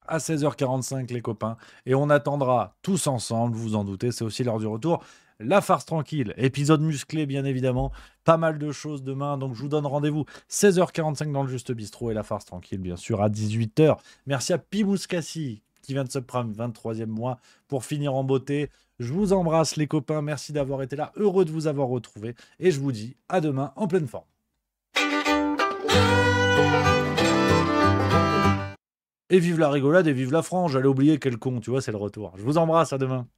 à 16h45, les copains. Et on attendra tous ensemble, vous en doutez, c'est aussi l'heure du retour. La farce tranquille, épisode musclé, bien évidemment. Pas mal de choses demain, donc je vous donne rendez-vous 16h45 dans le Juste Bistrot et la farce tranquille, bien sûr, à 18h. Merci à Pimouskassi qui vient de se prendre 23e mois pour finir en beauté. Je vous embrasse, les copains. Merci d'avoir été là. Heureux de vous avoir retrouvé. Et je vous dis à demain en pleine forme. Et vive la rigolade et vive la frange. J'allais oublier quel con, tu vois, c'est le retour. Je vous embrasse, à demain.